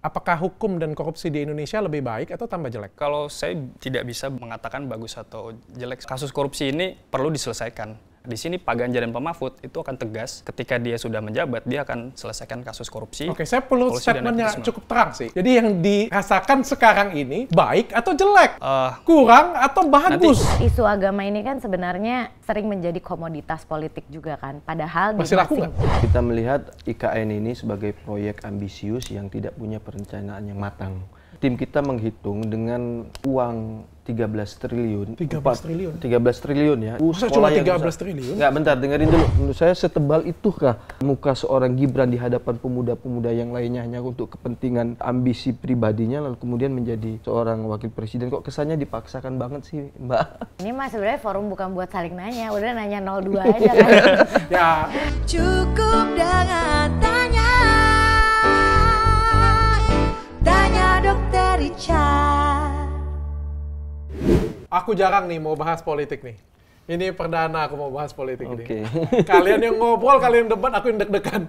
apakah hukum dan korupsi di Indonesia lebih baik atau tambah jelek? Kalau saya tidak bisa mengatakan bagus atau jelek. Kasus korupsi ini perlu diselesaikan. Di sini Pak Ganjar dan Pak Mahfud itu akan tegas ketika dia sudah menjabat, dia akan selesaikan kasus korupsi. Oke, saya perlu statementnya cukup terang sih. Jadi yang dirasakan sekarang ini baik atau jelek? Kurang atau bagus? Isu agama ini kan sebenarnya sering menjadi komoditas politik juga kan. Padahal masih laku nggak? Kita melihat IKN ini sebagai proyek ambisius yang tidak punya perencanaan yang matang. Tim kita menghitung dengan uang 13 triliun. 13 triliun? 13 triliun ya. Masa cuma 13 triliun? Nggak, bentar, dengerin dulu. Menurut saya setebal itukah muka seorang Gibran di hadapan pemuda-pemuda yang lainnya hanya untuk kepentingan ambisi pribadinya lalu kemudian menjadi seorang wakil presiden. Kok kesannya dipaksakan banget sih, Mbak? Ini mah sebenarnya forum bukan buat saling nanya, udah nanya 02 aja kan. Ya. Cukup dengan tanya Dr. Richard. Aku jarang nih mau bahas politik nih. Ini perdana aku mau bahas politik nih. Oke. Kalian yang ngobrol, kalian yang debat, aku yang deg-degan.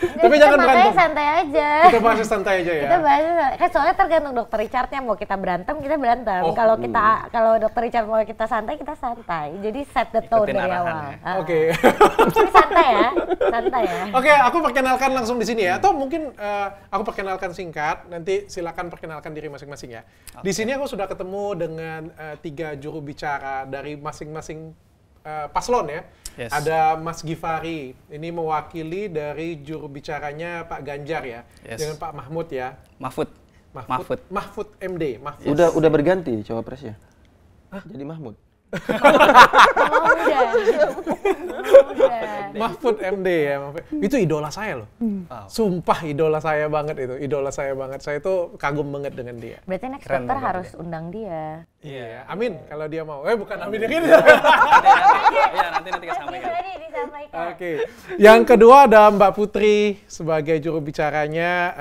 Tapi Kita jangan berantem. santai aja. Kita bahas santai aja ya. Kita bahas, kan soalnya tergantung Dokter Richardnya mau kita berantem, kita berantem. Kalau Dokter Richard mau kita santai. Jadi set the tone dari awal. Oke. Tapi santai ya. Oke, aku perkenalkan langsung di sini ya. Atau mungkin aku perkenalkan singkat. Nanti silakan perkenalkan diri masing-masing ya. Di sini aku sudah ketemu dengan 3 juru bicara dari masing-masing paslon ya. Yes. Ada Mas Gifari, ini mewakili dari juru bicaranya Pak Ganjar ya. Yes. Dengan Pak Mahfud ya. Mahfud MD. Mahfud. Udah berganti cawapresnya. Jadi Mahmud. Mahfud MD ya. Itu idola saya loh. Sumpah idola saya banget itu. Idola saya banget. Saya tuh kagum banget dengan dia. Berarti next dokter harus undang dia. Iya, amin kalau dia mau. Bukan amin yang ini. Iya, nanti kita sampaikan. Oke. Yang kedua ada Mbak Putri sebagai juru bicaranya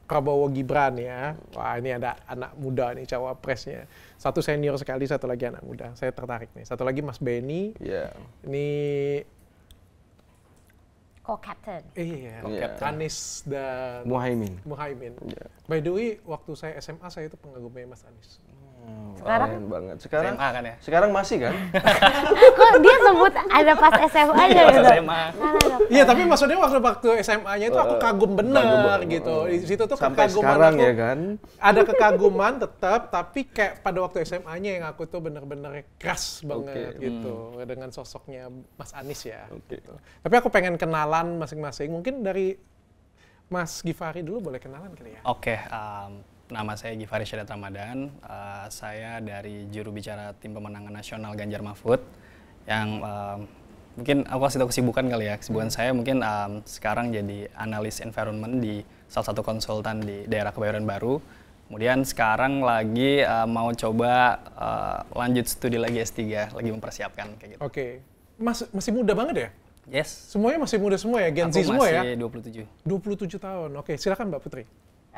Prabowo Gibran ya. Wah, ini ada anak muda nih cawapresnya. Satu senior sekali, satu lagi anak muda. Saya tertarik nih. Satu lagi Mas Benny. Iya. Ini Co-captain. Iya. Anies Co-captain. dan Muhaimin. Yeah. By the way, waktu saya SMA saya itu pengagumnya Mas Anies. Sekarang? Keren banget. Sekarang SMA kan ya? Sekarang masih kan? Kok dia sebut ada pas SMA aja gitu? SMA. Iya, tapi maksudnya waktu SMA-nya itu aku kagum bener gitu. Di situ tuh sampai kekaguman sekarang aku, ya kan? ada kekaguman tetap, tapi kayak pada waktu SMA-nya yang aku tuh bener-bener keras banget gitu dengan sosoknya Mas Anies ya. Gitu. Tapi aku pengen kenalan masing-masing. Mungkin dari Mas Gifari dulu boleh kenalan kali ya? Oke, nama saya Gifari Syadat Ramadan. Saya dari juru bicara tim pemenangan nasional Ganjar Mahfud. Yang mungkin aku kasih tahu kesibukan kali ya. Kesibukan saya mungkin sekarang jadi analis environment di salah satu konsultan di daerah Kebayoran Baru. Kemudian sekarang lagi mau coba lanjut studi lagi S3, lagi mempersiapkan kayak gitu. Oke. Masih muda banget ya? Yes. Semuanya masih muda semua ya? Gen Z semua ya? Aku masih 27 tahun. Oke, silakan Mbak Putri.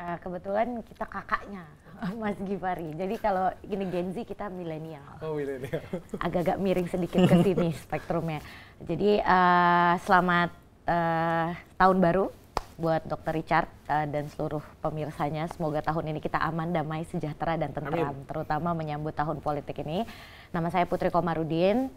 Kebetulan kita kakaknya Mas Gifari. Jadi kalau ini Gen Z kita milenial. Oh, milenial. Agak-agak miring sedikit ke sini spektrumnya. Jadi selamat tahun baru buat Dr. Richard dan seluruh pemirsanya. Semoga tahun ini kita aman, damai, sejahtera dan tentram. Terutama menyambut tahun politik ini. Nama saya Putri Komarudin.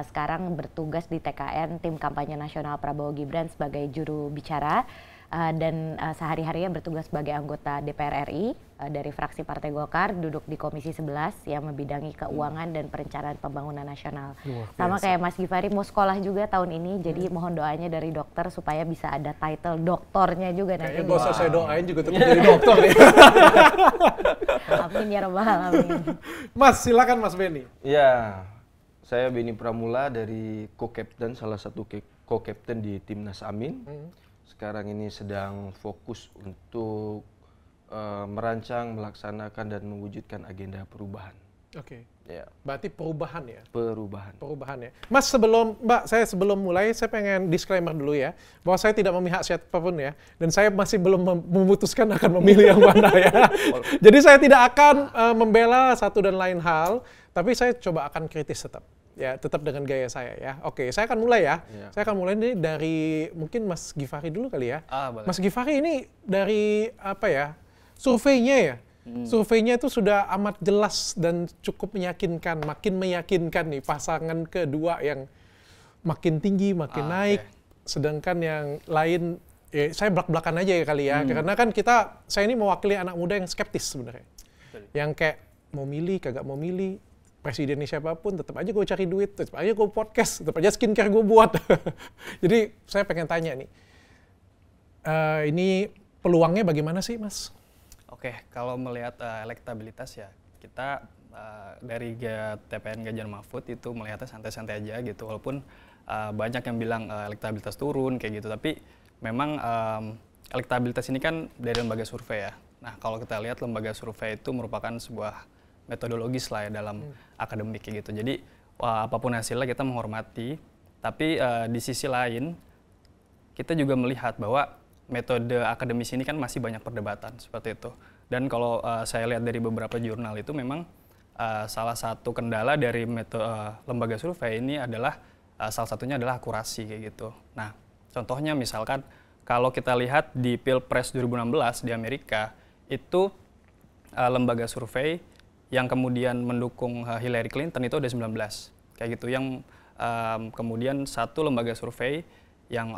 Sekarang bertugas di TKN Tim Kampanye Nasional Prabowo Gibran sebagai juru bicara. Dan sehari-harinya bertugas sebagai anggota DPR RI dari fraksi Partai Golkar, duduk di Komisi 11 yang membidangi keuangan dan perencanaan pembangunan nasional. Sama kayak Mas Gifari mau sekolah juga tahun ini, jadi mohon doanya dari dokter supaya bisa ada title doktornya juga nanti. Kayaknya gak usah saya doain juga tetap jadi dokter ya. Amin ya rabbal alamin. Mas, silakan Mas Benny. Ya, saya Benny Pramula dari co-captain, salah satu co-captain di Timnas Amin. Sekarang ini sedang fokus untuk merancang, melaksanakan, dan mewujudkan agenda perubahan. Oke. Ya. Berarti perubahan ya? Perubahan ya. Mas, sebelum mulai, saya pengen disclaimer dulu ya, bahwa saya tidak memihak siapapun ya, dan saya masih belum memutuskan akan memilih yang mana ya. Jadi saya tidak akan membela satu dan lain hal, tapi saya coba akan kritis tetap. ya tetap dengan gaya saya ya. Oke, saya akan mulai ya. Saya akan mulai ini dari mungkin Mas Givari dulu kali ya. Boleh. Mas Givari ini dari apa ya? Surveinya ya. Surveinya itu sudah amat jelas dan cukup meyakinkan, makin meyakinkan nih pasangan kedua yang makin tinggi, makin naik. Sedangkan yang lain, ya saya belak-belakan aja ya kali ya. Karena kan saya ini mewakili anak muda yang skeptis sebenarnya. Yang kayak mau milih, kagak mau milih. Presidennya siapapun, tetap aja gue cari duit, tetap aja gue podcast, tetap aja skincare gue buat. Jadi saya pengen tanya nih, ini peluangnya bagaimana sih, Mas? Oke, kalau melihat elektabilitas ya, kita dari TPN Ganjar Mahfud itu melihatnya santai-santai aja gitu, walaupun banyak yang bilang elektabilitas turun kayak gitu, tapi memang elektabilitas ini kan dari lembaga survei ya. Nah, kalau kita lihat lembaga survei itu merupakan sebuah metodologis lah ya dalam akademik kayak gitu. Jadi apapun hasilnya kita menghormati, tapi di sisi lain kita juga melihat bahwa metode akademis ini kan masih banyak perdebatan seperti itu. Dan kalau saya lihat dari beberapa jurnal itu memang salah satu kendala dari lembaga survei ini adalah salah satunya adalah akurasi kayak gitu. Nah, contohnya misalkan kalau kita lihat di Pilpres 2016 di Amerika itu lembaga survei yang kemudian mendukung Hillary Clinton itu ada 19 kayak gitu, yang kemudian satu lembaga survei yang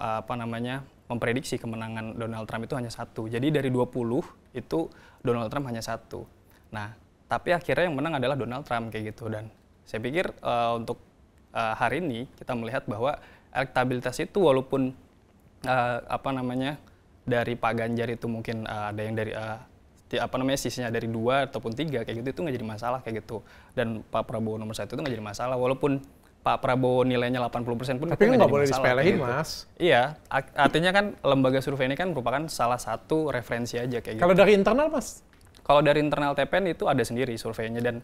memprediksi kemenangan Donald Trump itu hanya 1. Jadi dari 20 itu Donald Trump hanya 1. Nah, tapi akhirnya yang menang adalah Donald Trump kayak gitu. Dan saya pikir untuk hari ini kita melihat bahwa elektabilitas itu walaupun dari Pak Ganjar itu mungkin ada yang dari sisinya dari 2 ataupun 3 kayak gitu, itu nggak jadi masalah kayak gitu. Dan Pak Prabowo nomor 1 itu nggak jadi masalah, walaupun Pak Prabowo nilainya 80% pun tapi itu nggak boleh disepelein, gitu. Mas. Iya, artinya kan lembaga survei ini kan merupakan salah satu referensi aja kayak gitu. Kalau dari internal, Mas? Kalau dari internal TPN itu ada sendiri surveinya, dan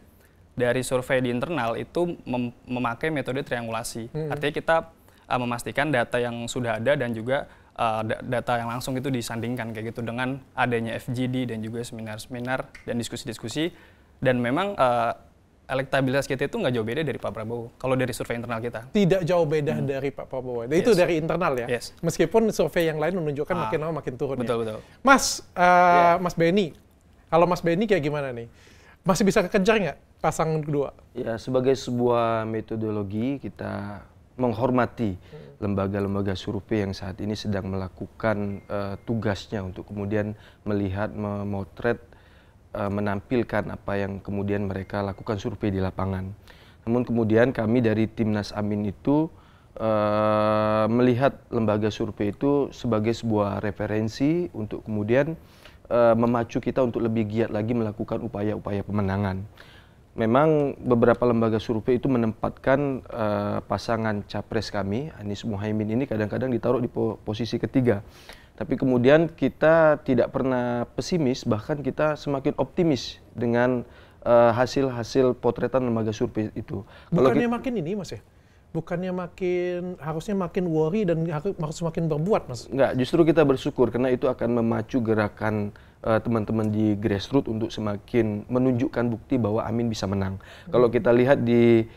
dari survei di internal itu memakai metode triangulasi. Artinya kita memastikan data yang sudah ada dan juga data yang langsung itu disandingkan kayak gitu dengan adanya FGD dan juga seminar-seminar dan diskusi-diskusi, dan memang elektabilitas kita itu nggak jauh beda dari Pak Prabowo kalau dari survei internal kita. Tidak jauh beda dari Pak Prabowo. Itu dari internal ya. Meskipun survei yang lain menunjukkan makin lama makin turun. Betul. Mas, Mas Benny, kalau Mas Benny kayak gimana nih? Masih bisa kekejar nggak pasangan kedua? Ya, sebagai sebuah metodologi kita menghormati lembaga-lembaga survei yang saat ini sedang melakukan tugasnya untuk kemudian melihat, memotret, menampilkan apa yang kemudian mereka lakukan survei di lapangan. Namun kemudian kami dari Timnas Amin itu melihat lembaga survei itu sebagai sebuah referensi untuk kemudian memacu kita untuk lebih giat lagi melakukan upaya-upaya pemenangan. Memang beberapa lembaga survei itu menempatkan pasangan capres kami, Anies Muhaimin ini kadang-kadang ditaruh di posisi ketiga. Tapi kemudian kita tidak pernah pesimis, bahkan kita semakin optimis dengan hasil-hasil potretan lembaga survei itu. Bukannya makin ini, Mas ya? Bukannya harusnya makin worry dan harus makin berbuat, Mas? Enggak, justru kita bersyukur karena itu akan memacu gerakan teman-teman di grassroots untuk semakin menunjukkan bukti bahwa Amin bisa menang. Kalau kita lihat di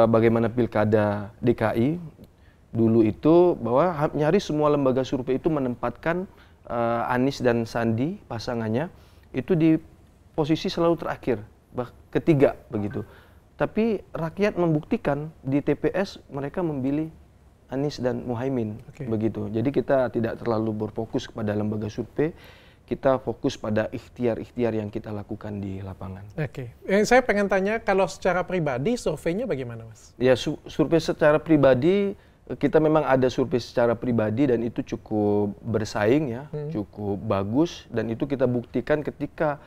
bagaimana pilkada DKI dulu itu, bahwa nyaris semua lembaga survei itu menempatkan Anies dan Sandi pasangannya itu di posisi selalu terakhir, ketiga begitu. Tapi rakyat membuktikan di TPS mereka memilih Anies dan Muhaimin begitu. Jadi kita tidak terlalu berfokus kepada lembaga survei. Kita fokus pada ikhtiar-ikhtiar yang kita lakukan di lapangan. Yang saya pengen tanya, kalau secara pribadi surveinya bagaimana, Mas? Ya, survei secara pribadi, kita memang ada survei secara pribadi dan itu cukup bersaing ya, cukup bagus, dan itu kita buktikan ketika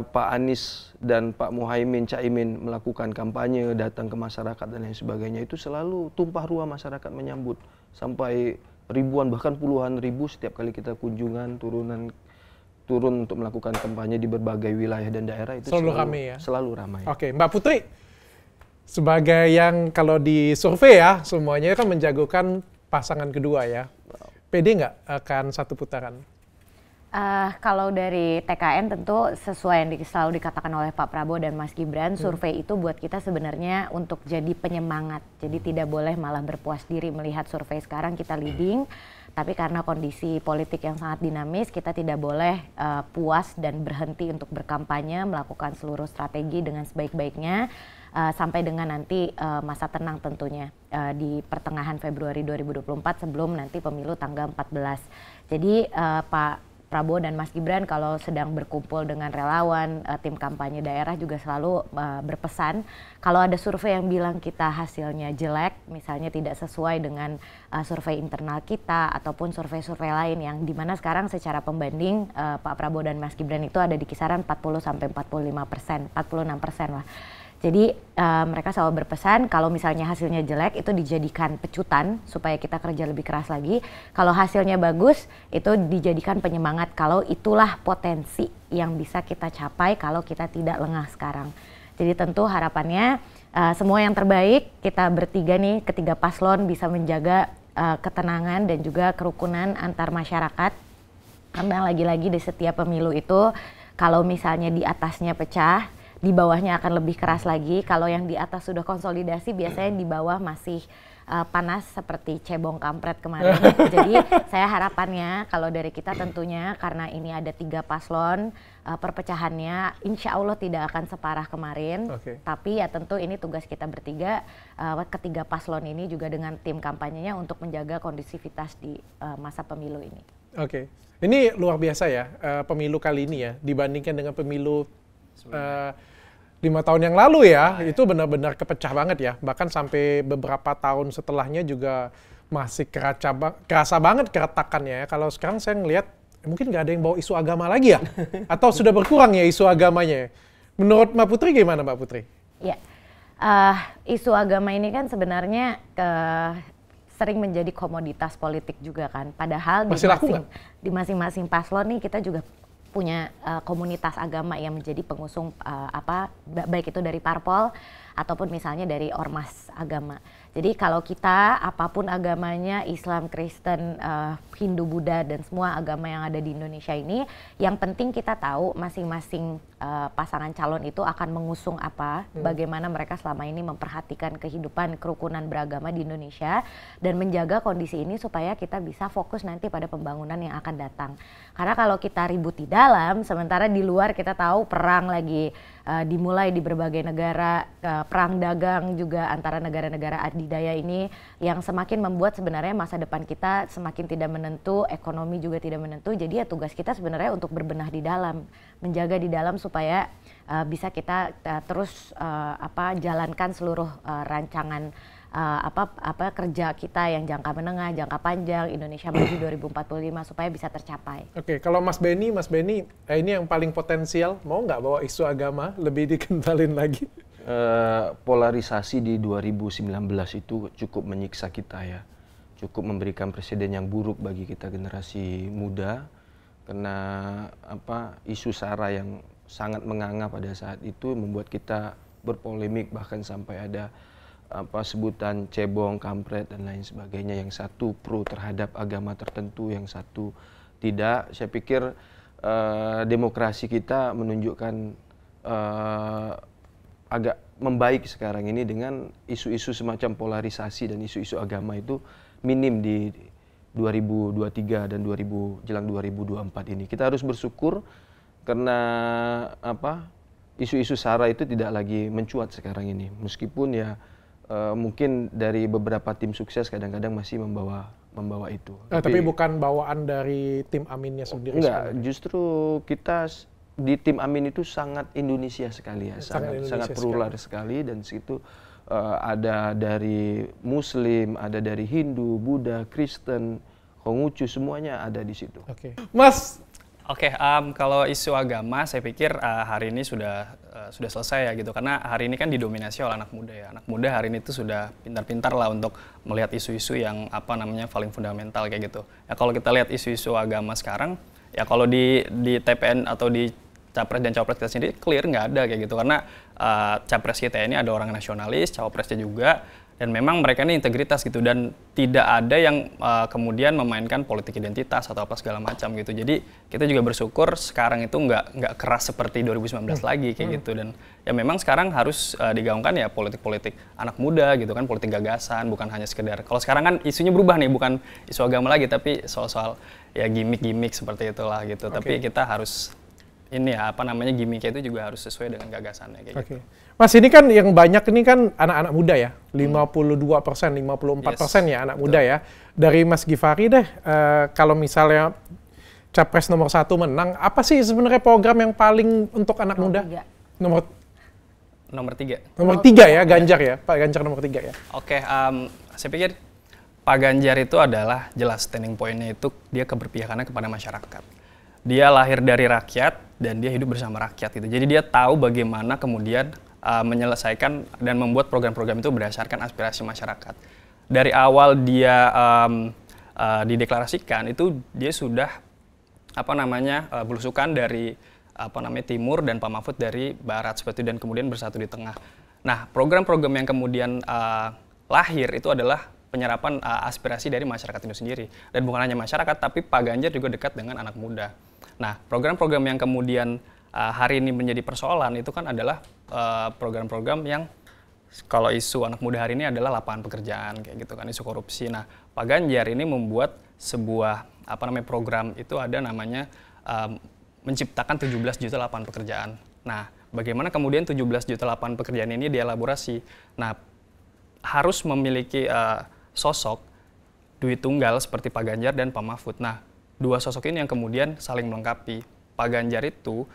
Pak Anies dan Pak Muhaimin, Caimin melakukan kampanye, datang ke masyarakat dan lain sebagainya, itu selalu tumpah ruah masyarakat menyambut sampai ribuan bahkan puluhan ribu setiap kali kita kunjungan turun untuk melakukan kampanye di berbagai wilayah dan daerah, itu selalu ramai ya. Selalu ramai. Oke, Mbak Putri, sebagai yang kalau di survei ya semuanya kan menjagokan pasangan kedua ya, pede nggak akan satu putaran? Kalau dari TKN tentu sesuai yang selalu dikatakan oleh Pak Prabowo dan Mas Gibran, survei itu buat kita sebenarnya untuk jadi penyemangat. Jadi tidak boleh malah berpuas diri melihat survei sekarang kita leading, tapi karena kondisi politik yang sangat dinamis, kita tidak boleh puas dan berhenti untuk berkampanye, melakukan seluruh strategi dengan sebaik-baiknya sampai dengan nanti masa tenang tentunya di pertengahan Februari 2024 sebelum nanti pemilu tanggal 14. Jadi Pak Prabowo dan Mas Gibran kalau sedang berkumpul dengan relawan, tim kampanye daerah juga selalu berpesan kalau ada survei yang bilang kita hasilnya jelek, misalnya tidak sesuai dengan survei internal kita ataupun survei-survei lain yang dimana sekarang secara pembanding Pak Prabowo dan Mas Gibran itu ada di kisaran 40-45%, 46% lah. Jadi mereka selalu berpesan kalau misalnya hasilnya jelek itu dijadikan pecutan supaya kita kerja lebih keras lagi. Kalau hasilnya bagus itu dijadikan penyemangat kalau itulah potensi yang bisa kita capai kalau kita tidak lengah sekarang. Jadi tentu harapannya semua yang terbaik, kita bertiga nih, ketiga paslon bisa menjaga ketenangan dan juga kerukunan antar masyarakat. Karena lagi-lagi di setiap pemilu itu kalau misalnya di atasnya pecah, di bawahnya akan lebih keras lagi. Kalau yang di atas sudah konsolidasi, biasanya di bawah masih panas seperti cebong kampret kemarin. Jadi saya harapannya kalau dari kita tentunya karena ini ada 3 paslon, perpecahannya insya Allah tidak akan separah kemarin. Tapi ya tentu ini tugas kita bertiga, ketiga paslon ini juga dengan tim kampanyenya untuk menjaga kondusivitas di masa pemilu ini. Ini luar biasa ya pemilu kali ini ya dibandingkan dengan pemilu 5 tahun yang lalu ya, itu benar-benar kepecah banget ya. Bahkan sampai beberapa tahun setelahnya juga masih kerasa banget keretakannya ya. Kalau sekarang saya ngelihat mungkin nggak ada yang bawa isu agama lagi ya, atau sudah berkurang ya isu agamanya. Menurut Mbak Putri gimana Mbak Putri? Ya, isu agama ini kan sebenarnya sering menjadi komoditas politik juga kan. Padahal di masing-masing paslon nih kita juga punya komunitas agama yang menjadi pengusung baik itu dari parpol ataupun misalnya dari ormas agama. Jadi kalau kita apapun agamanya, Islam, Kristen, Hindu, Buddha dan semua agama yang ada di Indonesia ini, yang penting kita tahu masing-masing pasangan calon itu akan mengusung apa, bagaimana mereka selama ini memperhatikan kehidupan kerukunan beragama di Indonesia dan menjaga kondisi ini supaya kita bisa fokus nanti pada pembangunan yang akan datang. Karena kalau kita ribut di dalam, sementara di luar kita tahu perang lagi dimulai di berbagai negara, perang dagang juga antara negara-negara adidaya ini yang semakin membuat sebenarnya masa depan kita semakin tidak menentu, ekonomi juga tidak menentu. Jadi ya tugas kita sebenarnya untuk berbenah di dalam, menjaga di dalam supaya bisa kita terus jalankan seluruh rancangan kerja kita yang jangka menengah, jangka panjang, Indonesia Maju 2045 supaya bisa tercapai. Kalau Mas Benny ini yang paling potensial, mau nggak bawa isu agama lebih dikentalin lagi? Polarisasi di 2019 itu cukup menyiksa kita ya, cukup memberikan presiden yang buruk bagi kita generasi muda, karena isu SARA yang sangat menganga pada saat itu membuat kita berpolemik, bahkan sampai ada sebutan cebong, kampret dan lain sebagainya. Yang satu pro terhadap agama tertentu, yang satu tidak. Saya pikir demokrasi kita menunjukkan agak membaik sekarang ini dengan isu-isu semacam polarisasi dan isu-isu agama itu minim di 2023 dan jelang 2024 ini. Kita harus bersyukur karena isu-isu SARA itu tidak lagi mencuat sekarang ini. Meskipun ya mungkin dari beberapa tim sukses kadang-kadang masih membawa itu. Tapi bukan bawaan dari tim Aminnya sendiri? Enggak, justru kita di tim Amin itu sangat Indonesia sekali ya, sangat plural sekali, dan situ ada dari Muslim, ada dari Hindu, Buddha, Kristen, Konghucu, semuanya ada di situ. Mas. Kalau isu agama saya pikir hari ini sudah selesai ya gitu, karena hari ini kan didominasi oleh anak muda ya. Anak muda hari ini tuh sudah pintar-pintar lah untuk melihat isu-isu yang paling fundamental kayak gitu. Ya kalau kita lihat isu-isu agama sekarang, ya kalau di TPN atau di Capres dan Cawapres kita sendiri clear nggak ada kayak gitu, karena Capres kita ini ada orang nasionalis, Cawapresnya juga, Dan memang mereka ini integritas gitu, dan tidak ada yang kemudian memainkan politik identitas atau apa segala macam gitu. Jadi kita juga bersyukur sekarang itu nggak keras seperti 2019 lagi kayak gitu. Dan ya memang sekarang harus digaungkan ya politik-politik anak muda gitu kan, politik gagasan, bukan hanya sekedar. Kalau sekarang kan isunya berubah nih, bukan isu agama lagi, tapi soal-soal ya gimmick-gimmick seperti itulah gitu. Tapi kita harus ini ya apa namanya, gimmicknya itu juga harus sesuai dengan gagasannya kayak gitu. Mas, ini kan yang banyak ini kan anak-anak muda ya, 52%, 54% ya anak muda ya. Dari Mas Givari deh, kalau misalnya Capres nomor 1 menang, apa sih sebenarnya program yang paling untuk anak muda? Nomor 3. Nomor 3 ya, Ganjar ya, Pak Ganjar nomor 3 ya. Oke, saya pikir Pak Ganjar itu adalah jelas standing point-nya itu dia keberpihakannya kepada masyarakat. Dia lahir dari rakyat dan dia hidup bersama rakyat gitu. Jadi dia tahu bagaimana kemudian menyelesaikan dan membuat program-program itu berdasarkan aspirasi masyarakat. Dari awal dia dideklarasikan itu dia sudah belusukan dari timur dan Pak Mahfud dari barat seperti itu, dan kemudian bersatu di tengah. Nah, program-program yang kemudian lahir itu adalah penyerapan aspirasi dari masyarakat itu sendiri, dan bukan hanya masyarakat tapi Pak Ganjar juga dekat dengan anak muda. Nah, program-program yang kemudian hari ini menjadi persoalan itu kan adalah program-program yang kalau isu anak muda hari ini adalah lapangan pekerjaan kayak gitu kan, isu korupsi. Nah, Pak Ganjar ini membuat sebuah program itu ada namanya menciptakan 17 juta lapangan pekerjaan. Nah, bagaimana kemudian 17 juta lapangan pekerjaan ini dielaborasi? Nah, harus memiliki sosok duit tunggal seperti Pak Ganjar dan Pak Mahfud. Nah, dua sosok ini yang kemudian saling melengkapi. Pak Ganjar itu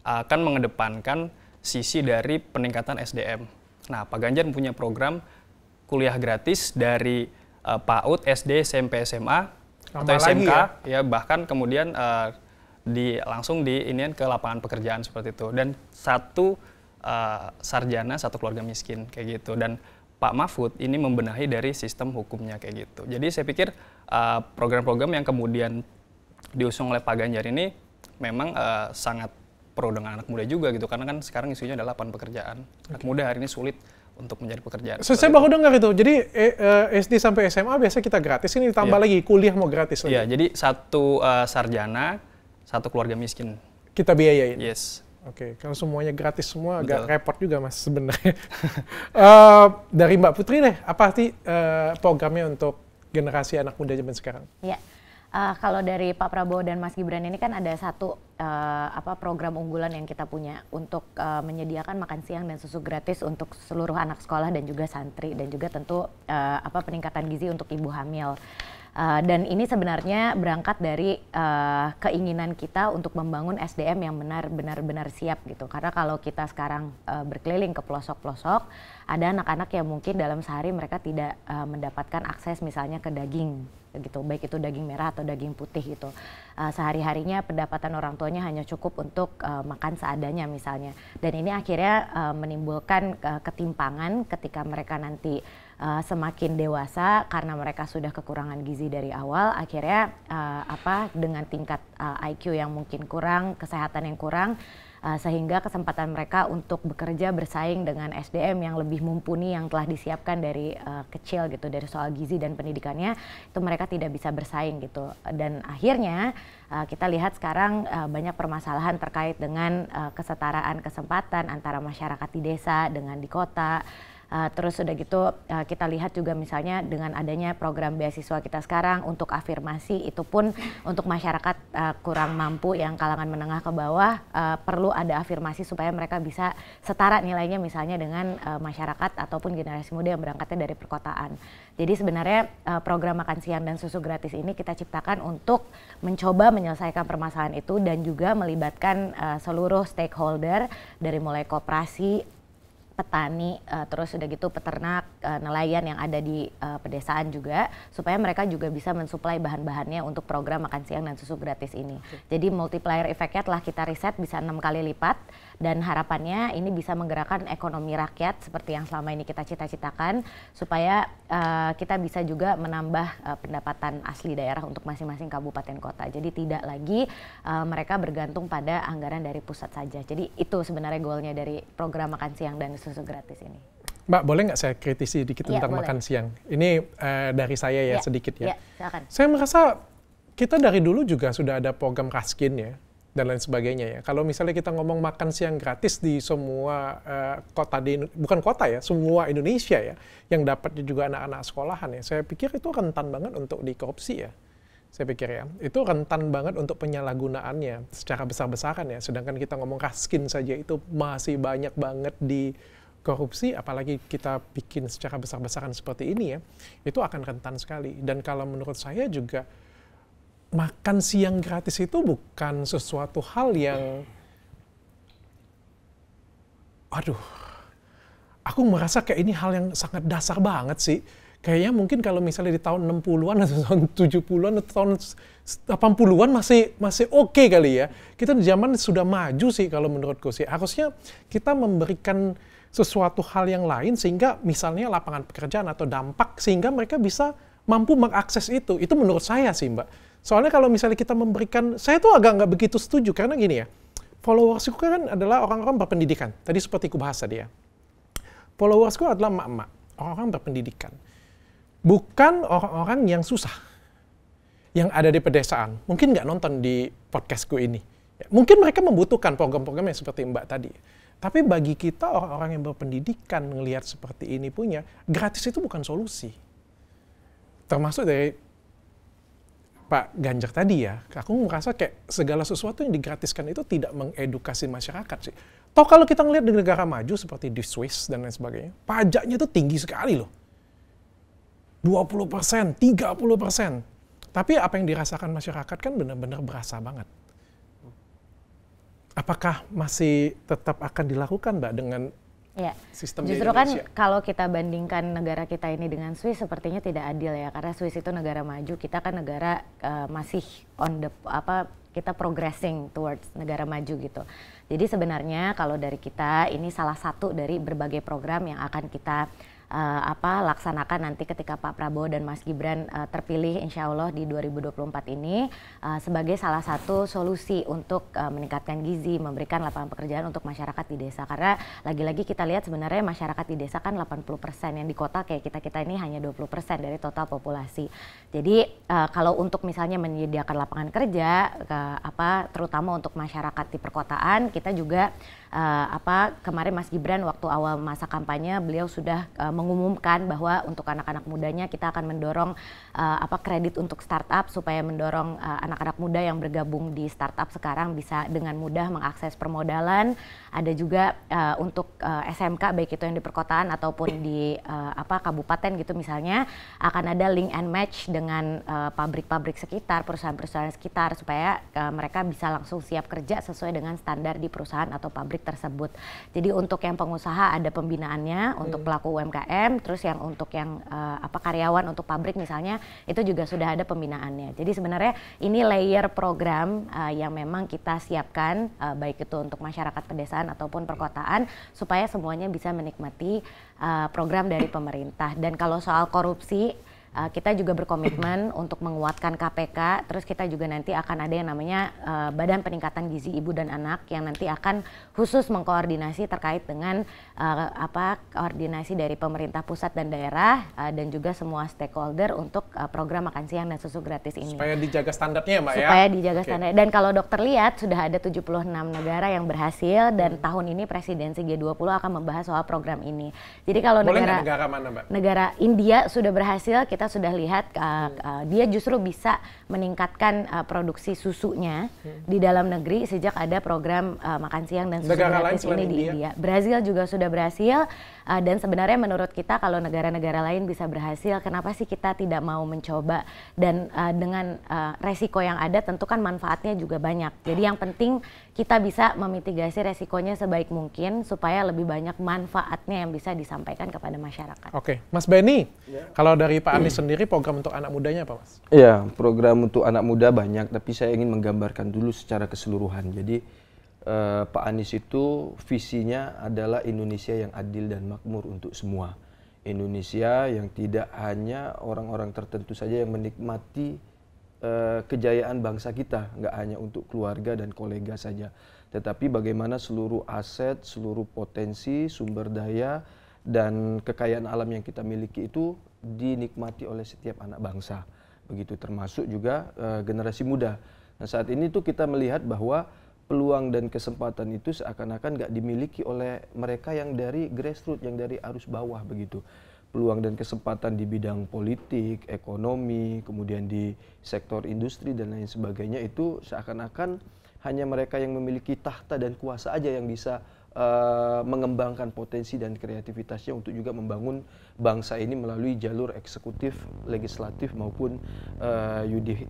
akan mengedepankan sisi dari peningkatan SDM. Nah, Pak Ganjar punya program kuliah gratis dari PAUD, SD, SMP, SMA, atau SMK, ya bahkan kemudian langsung diinian ke lapangan pekerjaan seperti itu. Dan satu sarjana, satu keluarga miskin kayak gitu. Dan Pak Mahfud ini membenahi dari sistem hukumnya kayak gitu. Jadi saya pikir program-program yang kemudian diusung oleh Pak Ganjar ini memang sangat pro dengan anak muda juga gitu, karena kan sekarang isunya adalah lapangan pekerjaan. Anak muda hari ini sulit untuk mencari pekerjaan. Saya baru dengar itu. Jadi SD sampai SMA biasa kita gratis, ini ditambah lagi kuliah mau gratis lagi. Iya, jadi satu sarjana, satu keluarga miskin. Kita biayain. Yes. Oke, kalau semuanya gratis semua agak repot juga Mas sebenarnya. Dari Mbak Putri deh, apa sih programnya untuk generasi anak muda zaman sekarang? Iya. Kalau dari Pak Prabowo dan Mas Gibran ini kan ada satu program unggulan yang kita punya untuk menyediakan makan siang dan susu gratis untuk seluruh anak sekolah dan juga santri, dan juga tentu peningkatan gizi untuk ibu hamil. Dan ini sebenarnya berangkat dari keinginan kita untuk membangun SDM yang benar-benar siap gitu. Karena kalau kita sekarang berkeliling ke pelosok-pelosok, ada anak-anak yang mungkin dalam sehari mereka tidak mendapatkan akses misalnya ke daging gitu, baik itu daging merah atau daging putih gitu. Sehari-harinya pendapatan orang tuanya hanya cukup untuk makan seadanya misalnya. Dan ini akhirnya menimbulkan ketimpangan ketika mereka nanti semakin dewasa, karena mereka sudah kekurangan gizi dari awal. Akhirnya dengan tingkat IQ yang mungkin kurang, kesehatan yang kurang, sehingga kesempatan mereka untuk bekerja bersaing dengan SDM yang lebih mumpuni yang telah disiapkan dari kecil gitu, dari soal gizi dan pendidikannya, itu mereka tidak bisa bersaing gitu. Dan akhirnya kita lihat sekarang banyak permasalahan terkait dengan kesetaraan kesempatan antara masyarakat di desa dengan di kota. Terus udah gitu kita lihat juga misalnya dengan adanya program beasiswa kita sekarang untuk afirmasi, itu pun untuk masyarakat kurang mampu yang kalangan menengah ke bawah, perlu ada afirmasi supaya mereka bisa setara nilainya misalnya dengan masyarakat ataupun generasi muda yang berangkatnya dari perkotaan. Jadi sebenarnya program makan siang dan susu gratis ini kita ciptakan untuk mencoba menyelesaikan permasalahan itu, dan juga melibatkan seluruh stakeholder dari mulai koperasi, petani, terus udah gitu peternak, nelayan yang ada di pedesaan juga, supaya mereka juga bisa mensuplai bahan-bahannya untuk program makan siang dan susu gratis ini. Jadi multiplier efeknya telah kita riset bisa 6 kali lipat, dan harapannya ini bisa menggerakkan ekonomi rakyat seperti yang selama ini kita cita-citakan, supaya kita bisa juga menambah pendapatan asli daerah untuk masing-masing kabupaten kota. Jadi tidak lagi mereka bergantung pada anggaran dari pusat saja. Jadi itu sebenarnya goalnya dari program makan siang dan susu gratis ini. Mbak, boleh nggak saya kritisi sedikit tentang boleh. makan siang? Ini dari saya ya sedikit ya. Silakan. Saya merasa kita dari dulu juga sudah ada program Raskin ya, dan lain sebagainya ya. Kalau misalnya kita ngomong makan siang gratis di semua kota, bukan kota ya, semua Indonesia ya, yang dapatnya juga anak-anak sekolahan ya, saya pikir itu rentan banget untuk dikorupsi ya. Saya pikir ya, itu rentan banget untuk penyalahgunaannya secara besar-besaran ya. Sedangkan kita ngomong Raskin saja itu masih banyak banget di korupsi, apalagi kita bikin secara besar-besaran seperti ini ya, itu akan rentan sekali. Dan kalau menurut saya juga, makan siang gratis itu bukan sesuatu hal yang, aduh, aku merasa kayak ini hal yang sangat dasar banget sih. Kayaknya mungkin kalau misalnya di tahun 60-an atau tahun 70-an atau tahun 80-an masih oke kali ya. Kita di zaman sudah maju sih kalau menurutku sih. Harusnya kita memberikan sesuatu hal yang lain sehingga misalnya lapangan pekerjaan atau dampak sehingga mereka bisa mampu mengakses itu. Itu menurut saya sih, Mbak. Soalnya kalau misalnya kita memberikan, saya tuh agak nggak begitu setuju karena gini ya. Followersku kan adalah orang-orang berpendidikan. Tadi seperti ku bahas tadi ya. Followersku adalah emak-emak, orang-orang berpendidikan. Bukan orang-orang yang susah, yang ada di pedesaan. Mungkin nggak nonton di podcastku ini. Ya, mungkin mereka membutuhkan program-program yang seperti Mbak tadi. Tapi bagi kita orang-orang yang berpendidikan ngelihat seperti ini punya, gratis itu bukan solusi. Termasuk dari Pak Ganjar tadi ya, aku merasa kayak segala sesuatu yang digratiskan itu tidak mengedukasi masyarakat sih. Toh kalau kita ngelihat di negara maju seperti di Swiss dan lain sebagainya, pajaknya itu tinggi sekali loh. 20%, 30%. Tapi apa yang dirasakan masyarakat kan benar-benar berasa banget. Apakah masih tetap akan dilakukan, Mbak, dengan sistem di Indonesia? Justru kan kalau kita bandingkan negara kita ini dengan Swiss sepertinya tidak adil ya, karena Swiss itu negara maju, kita kan negara masih kita progressing towards negara maju gitu. Jadi sebenarnya kalau dari kita ini salah satu dari berbagai program yang akan kita laksanakan nanti ketika Pak Prabowo dan Mas Gibran terpilih insya Allah di 2024 ini sebagai salah satu solusi untuk meningkatkan gizi, memberikan lapangan pekerjaan untuk masyarakat di desa. Karena lagi-lagi kita lihat sebenarnya masyarakat di desa kan 80%, yang di kota kayak kita ini hanya 20% dari total populasi. Jadi kalau untuk misalnya menyediakan lapangan kerja, terutama untuk masyarakat di perkotaan, kita juga kemarin Mas Gibran waktu awal masa kampanye beliau sudah mengumumkan bahwa untuk anak-anak mudanya kita akan mendorong kredit untuk startup supaya mendorong anak-anak muda yang bergabung di startup sekarang bisa dengan mudah mengakses permodalan. Ada juga untuk SMK baik itu yang di perkotaan ataupun di kabupaten gitu misalnya, akan ada link and match dengan pabrik-pabrik sekitar, perusahaan-perusahaan sekitar supaya mereka bisa langsung siap kerja sesuai dengan standar di perusahaan atau pabrik tersebut. Jadi untuk yang pengusaha ada pembinaannya, untuk pelaku UMKM, terus yang untuk yang karyawan untuk pabrik misalnya itu juga sudah ada pembinaannya. Jadi sebenarnya ini layer program yang memang kita siapkan baik itu untuk masyarakat pedesaan ataupun perkotaan supaya semuanya bisa menikmati program dari pemerintah. Dan kalau soal korupsi, kita juga berkomitmen untuk menguatkan KPK, terus kita juga nanti akan ada yang namanya Badan Peningkatan Gizi Ibu dan Anak yang nanti akan khusus mengkoordinasi terkait dengan koordinasi dari pemerintah pusat dan daerah dan juga semua stakeholder untuk program makan siang dan susu gratis ini. Supaya dijaga standarnya ya, Mbak ya? Supaya dijaga standar. Dan kalau dokter lihat sudah ada 76 negara yang berhasil dan tahun ini presidensi G20 akan membahas soal program ini. Jadi kalau negara mana, Mbak? Negara India sudah berhasil, kita sudah lihat dia justru bisa meningkatkan produksi susunya di dalam negeri sejak ada program makan siang dan susu gratis ini di India. Brazil juga sudah berhasil dan sebenarnya menurut kita kalau negara-negara lain bisa berhasil, kenapa sih kita tidak mau mencoba? Dan dengan resiko yang ada tentu kan manfaatnya juga banyak. Jadi yang penting kita bisa memitigasi resikonya sebaik mungkin supaya lebih banyak manfaatnya yang bisa disampaikan kepada masyarakat. Oke, Mas Benny, kalau dari Pak Anies sendiri program untuk anak mudanya apa, Mas? Iya, program untuk anak muda banyak, tapi saya ingin menggambarkan dulu secara keseluruhan. Jadi Pak Anies itu visinya adalah Indonesia yang adil dan makmur untuk semua. Indonesia yang tidak hanya orang-orang tertentu saja yang menikmati kejayaan bangsa kita, nggak hanya untuk keluarga dan kolega saja, tetapi bagaimana seluruh aset, seluruh potensi, sumber daya, dan kekayaan alam yang kita miliki itu dinikmati oleh setiap anak bangsa, begitu termasuk juga generasi muda. Nah saat ini tuh kita melihat bahwa peluang dan kesempatan itu seakan-akan nggak dimiliki oleh mereka yang dari grassroots, yang dari arus bawah begitu. Peluang dan kesempatan di bidang politik, ekonomi, kemudian di sektor industri dan lain sebagainya itu seakan-akan hanya mereka yang memiliki tahta dan kuasa aja yang bisa mengembangkan potensi dan kreativitasnya untuk juga membangun bangsa ini melalui jalur eksekutif, legislatif maupun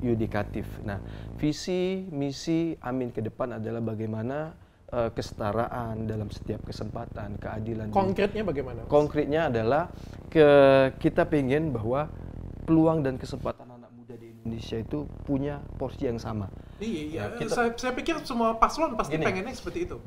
yudikatif. Nah, visi misi Amin ke depan adalah bagaimana kesetaraan dalam setiap kesempatan, keadilan. Konkretnya bagaimana? Mas? Konkretnya adalah kita pengen bahwa peluang dan kesempatan anak muda di Indonesia itu punya porsi yang sama. Iya, saya pikir semua paslon pasti pengennya seperti itu.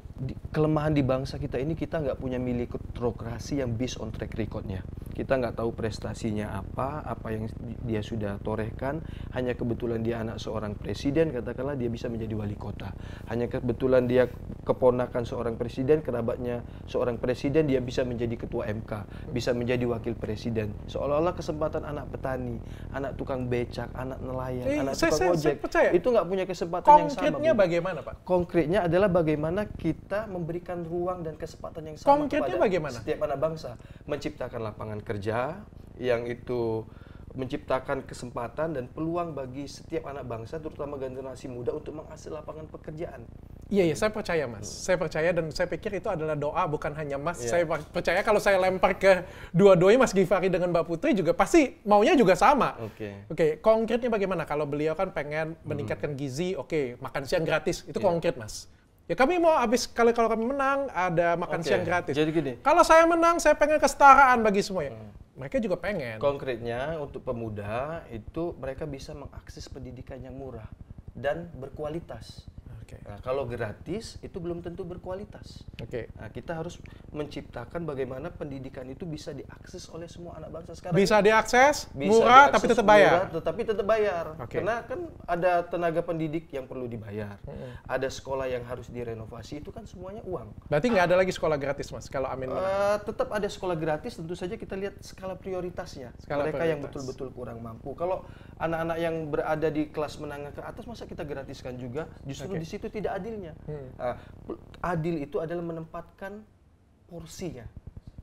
Kelemahan di bangsa kita ini, kita nggak punya meritokrasi yang based on track recordnya. Kita nggak tahu prestasinya apa yang dia sudah torehkan. Hanya kebetulan dia anak seorang presiden, katakanlah dia bisa menjadi wali kota. Hanya kebetulan dia keponakan seorang presiden, kerabatnya seorang presiden, dia bisa menjadi ketua MK, bisa menjadi wakil presiden. Seolah-olah kesempatan anak petani, anak tukang becak, anak nelayan, anak tukang ojek, itu nggak punya kesempatan yang sama. Konkretnya bagaimana, Pak? Konkretnya adalah bagaimana kita memberikan ruang dan kesempatan yang sama Konkretnya kepada bagaimana? Setiap anak bangsa, menciptakan lapangan kerja yang itu menciptakan kesempatan dan peluang bagi setiap anak bangsa, terutama generasi muda, untuk menghasil lapangan pekerjaan. Iya, saya percaya, Mas. Saya percaya dan saya pikir itu adalah doa, bukan hanya Mas. Saya percaya kalau saya lempar ke dua-duanya, Mas Givari dengan Mbak Putri juga pasti maunya juga sama. Oke, konkretnya bagaimana? Kalau beliau kan pengen meningkatkan gizi, makan siang gratis, itu konkret, Mas. Ya kami mau kalau kami menang ada makan siang gratis. Jadi gini. Kalau saya menang, saya pengen kesetaraan bagi semuanya. Mereka juga pengen. Konkretnya untuk pemuda itu mereka bisa mengakses pendidikan yang murah dan berkualitas. Nah, kalau gratis itu belum tentu berkualitas. Nah, kita harus menciptakan bagaimana pendidikan itu bisa diakses oleh semua anak bangsa sekarang. Bisa diakses, murah tapi tetap bayar. Tetapi tetap bayar. Karena kan ada tenaga pendidik yang perlu dibayar. Ada sekolah yang harus direnovasi, itu kan semuanya uang. Berarti nggak ada lagi sekolah gratis, Mas, kalau Amin menang? Tetap ada sekolah gratis, tentu saja kita lihat skala prioritasnya. Mereka yang betul-betul kurang mampu. Kalau anak-anak yang berada di kelas menengah ke atas, masa kita gratiskan juga? Justru di situ tidak adilnya. Adil itu adalah menempatkan porsinya,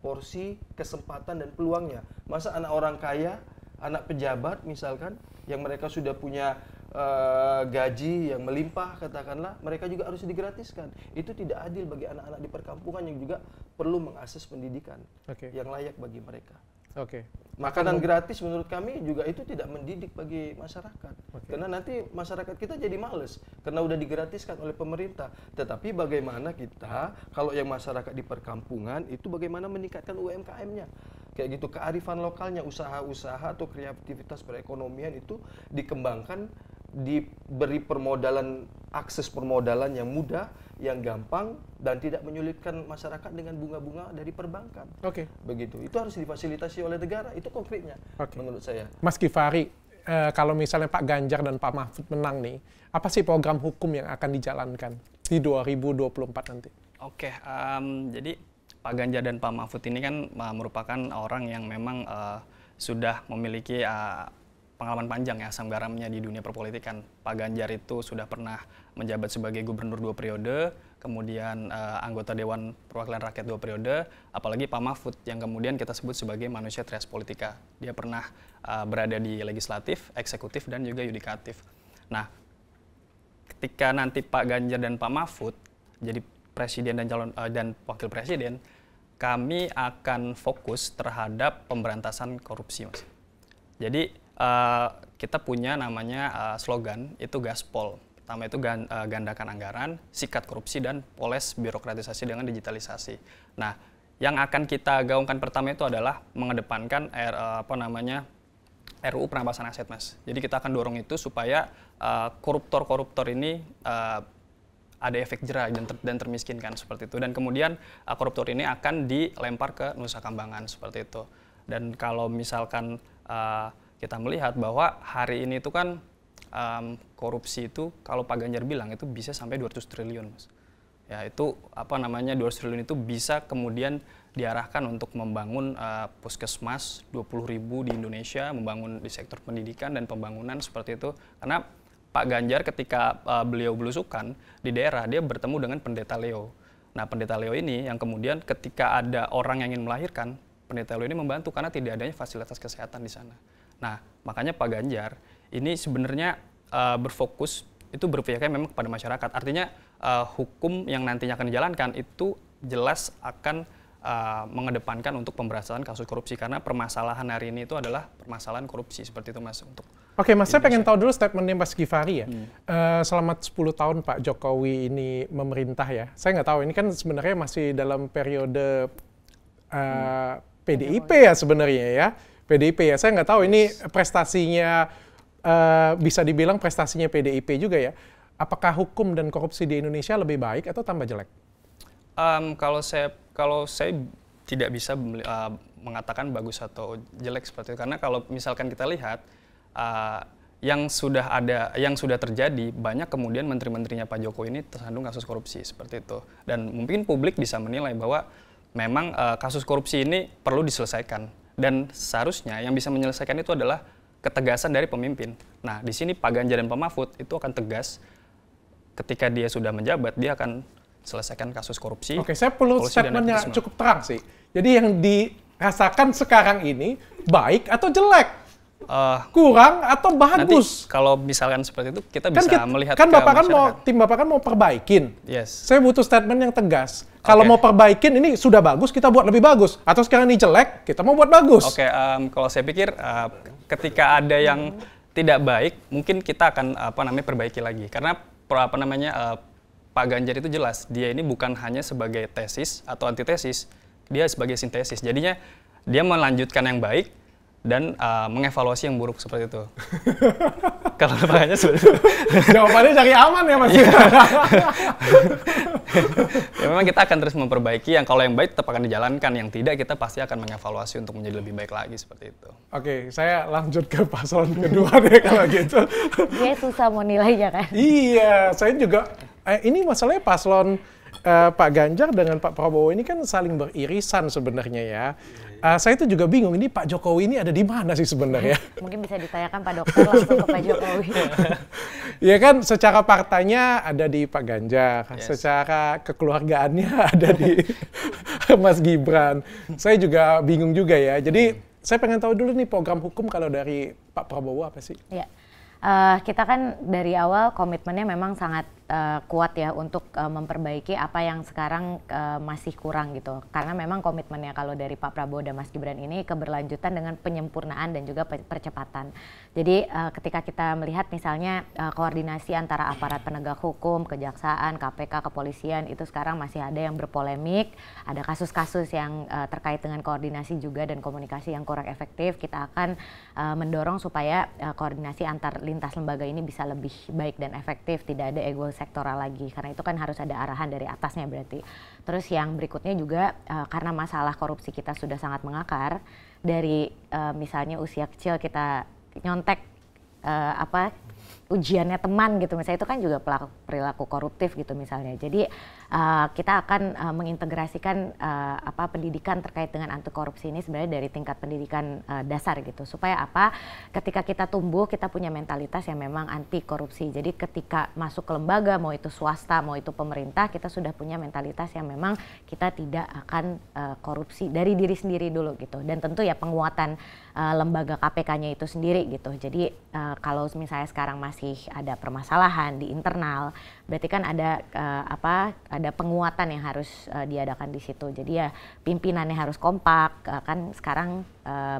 porsi kesempatan dan peluangnya. Masa anak orang kaya, anak pejabat misalkan, yang mereka sudah punya gaji yang melimpah, katakanlah, mereka juga harus digratiskan. Itu tidak adil bagi anak-anak di perkampungan yang juga perlu mengakses pendidikan yang layak bagi mereka. Makanan gratis menurut kami juga itu tidak mendidik bagi masyarakat. Karena nanti masyarakat kita jadi males karena udah digratiskan oleh pemerintah. Tetapi bagaimana kita, kalau yang masyarakat di perkampungan itu bagaimana meningkatkan UMKM-nya. Kayak gitu, kearifan lokalnya, usaha-usaha atau kreativitas perekonomian itu dikembangkan, diberi permodalan, akses permodalan yang mudah, yang gampang, dan tidak menyulitkan masyarakat dengan bunga-bunga dari perbankan. Begitu. Itu harus difasilitasi oleh negara. Itu konkretnya menurut saya. Mas Givari, kalau misalnya Pak Ganjar dan Pak Mahfud menang nih, apa sih program hukum yang akan dijalankan di 2024 nanti? Jadi Pak Ganjar dan Pak Mahfud ini kan merupakan orang yang memang sudah memiliki pengalaman panjang ya, asam garamnya di dunia perpolitikan. Pak Ganjar itu sudah pernah menjabat sebagai gubernur 2 periode, kemudian anggota Dewan Perwakilan Rakyat 2 periode, apalagi Pak Mahfud yang kemudian kita sebut sebagai manusia trias politika. Dia pernah berada di legislatif, eksekutif, dan juga yudikatif. Nah, ketika nanti Pak Ganjar dan Pak Mahfud jadi presiden dan wakil presiden, kami akan fokus terhadap pemberantasan korupsi, Mas. Jadi kita punya namanya slogan, itu gaspol. Pertama itu gandakan anggaran, sikat korupsi, dan poles birokratisasi dengan digitalisasi. Nah, yang akan kita gaungkan pertama itu adalah mengedepankan RUU perampasan aset, Mas. Jadi kita akan dorong itu supaya koruptor-koruptor ini ada efek jera dan termiskinkan seperti itu. Dan kemudian koruptor ini akan dilempar ke Nusa Kambangan seperti itu. Dan kalau misalkan kita melihat bahwa hari ini itu kan korupsi itu kalau Pak Ganjar bilang itu bisa sampai 200 triliun, Mas. Ya itu 200 triliun itu bisa kemudian diarahkan untuk membangun puskesmas 20.000 di Indonesia, membangun di sektor pendidikan dan pembangunan seperti itu. Karena Pak Ganjar ketika beliau belusukan di daerah, dia bertemu dengan Pendeta Leo. Nah, Pendeta Leo ini yang kemudian ketika ada orang yang ingin melahirkan, Pendeta Leo ini membantu karena tidak adanya fasilitas kesehatan di sana. Nah, makanya Pak Ganjar ini sebenarnya berfokus itu berpihaknya memang kepada masyarakat. Artinya hukum yang nantinya akan dijalankan itu jelas akan mengedepankan untuk pemberantasan kasus korupsi, karena permasalahan hari ini itu adalah permasalahan korupsi seperti itu, Mas. Oke, Mas, saya pengen tahu dulu statementnya Mas Givari ya. Selama 10 tahun Pak Jokowi ini memerintah ya. Saya nggak tahu, ini kan sebenarnya masih dalam periode PDIP ya sebenarnya ya. PDIP ya, saya nggak tahu ini prestasinya bisa dibilang prestasinya PDIP juga ya. Apakah hukum dan korupsi di Indonesia lebih baik atau tambah jelek? Kalau saya tidak bisa mengatakan bagus atau jelek seperti itu, karena kalau misalkan kita lihat yang sudah terjadi, banyak kemudian menteri-menterinya Pak Jokowi ini tersandung kasus korupsi seperti itu, dan mungkin publik bisa menilai bahwa memang kasus korupsi ini perlu diselesaikan, dan seharusnya yang bisa menyelesaikan itu adalah ketegasan dari pemimpin. Nah, di sini Pak Ganjar dan Pak Mahfud itu akan tegas ketika dia sudah menjabat, dia akan selesaikan kasus korupsi. Oke, saya perlu statementnya cukup terang sih. Jadi yang dirasakan sekarang ini baik atau jelek? Kurang atau bagus? Nanti kalau misalkan seperti itu kita bisa melihat kan Bapak tim Bapak kan mau perbaikin. Yes. Saya butuh statement yang tegas. Kalau mau perbaikin ini sudah bagus, kita buat lebih bagus. Atau sekarang ini jelek, kita mau buat bagus. Oke, kalau saya pikir ketika ada yang tidak baik, mungkin kita akan perbaiki lagi. Karena Pak Ganjar itu jelas, dia ini bukan hanya sebagai tesis atau antitesis, dia sebagai sintesis. Jadinya dia melanjutkan yang baik dan mengevaluasi yang buruk seperti itu. Kalau makanya seperti itu. Jawabannya cari aman ya Mas. Ya memang kita akan terus memperbaiki, yang kalau yang baik tetap akan dijalankan, yang tidak kita pasti akan mengevaluasi untuk menjadi lebih baik lagi seperti itu. Oke, saya lanjut ke paslon kedua deh kalau gitu. Dia susah mau nilainya kan? Iya, saya juga ini masalahnya paslon Pak Ganjar dengan Pak Prabowo ini kan saling beririsan sebenarnya ya. Saya itu juga bingung, ini Pak Jokowi ini ada di mana sih sebenarnya? Mungkin bisa ditanyakan Pak Dokter langsung ke Pak Jokowi. Ya kan, secara partainya ada di Pak Ganjar, secara kekeluargaannya ada di Mas Gibran. Saya juga bingung juga ya. Jadi saya pengen tahu dulu nih program hukum kalau dari Pak Prabowo apa sih? Ya. Kita kan dari awal komitmennya memang sangat kuat ya untuk memperbaiki apa yang sekarang masih kurang gitu. Karena memang komitmennya kalau dari Pak Prabowo dan Mas Gibran ini keberlanjutan dengan penyempurnaan dan juga percepatan. Jadi ketika kita melihat misalnya koordinasi antara aparat penegak hukum, kejaksaan, KPK, kepolisian itu sekarang masih ada yang berpolemik, ada kasus-kasus yang terkait dengan koordinasi juga dan komunikasi yang kurang efektif. Kita akan mendorong supaya koordinasi antar lintas lembaga ini bisa lebih baik dan efektif, tidak ada ego sektoral lagi, karena itu kan harus ada arahan dari atasnya berarti. Terus yang berikutnya juga karena masalah korupsi kita sudah sangat mengakar, dari misalnya usia kecil kita nyontek ujiannya teman gitu misalnya, itu kan juga perilaku koruptif gitu misalnya. Jadi kita akan mengintegrasikan pendidikan terkait dengan anti korupsi ini sebenarnya dari tingkat pendidikan dasar gitu, supaya ketika kita tumbuh kita punya mentalitas yang memang anti korupsi. Jadi ketika masuk ke lembaga, mau itu swasta mau itu pemerintah, kita sudah punya mentalitas yang memang kita tidak akan korupsi dari diri sendiri dulu gitu. Dan tentu ya penguatan lembaga KPK-nya itu sendiri gitu. Jadi kalau misalnya sekarang masih ada permasalahan di internal, berarti kan ada penguatan yang harus diadakan di situ. Jadi ya pimpinannya harus kompak. Kan sekarang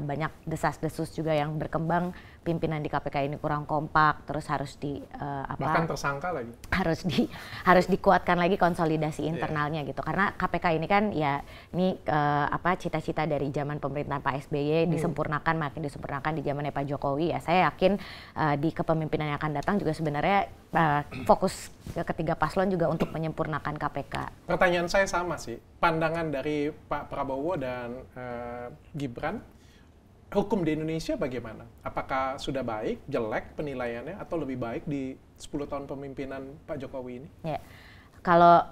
banyak desas-desus juga yang berkembang, pimpinan di KPK ini kurang kompak, terus harus bahkan tersangka lagi. Harus dikuatkan lagi konsolidasi internalnya gitu. Karena KPK ini kan ya ini cita-cita dari zaman pemerintahan Pak SBY disempurnakan, makin disempurnakan di zamannya Pak Jokowi. Ya saya yakin di kepemimpinan yang akan datang juga sebenarnya fokus ketiga paslon juga untuk menyempurnakan KPK. Pertanyaan saya sama sih, pandangan dari Pak Prabowo dan Gibran, hukum di Indonesia bagaimana? Apakah sudah baik, jelek penilaiannya, atau lebih baik di 10 tahun pemimpinan Pak Jokowi ini? Ya. Kalau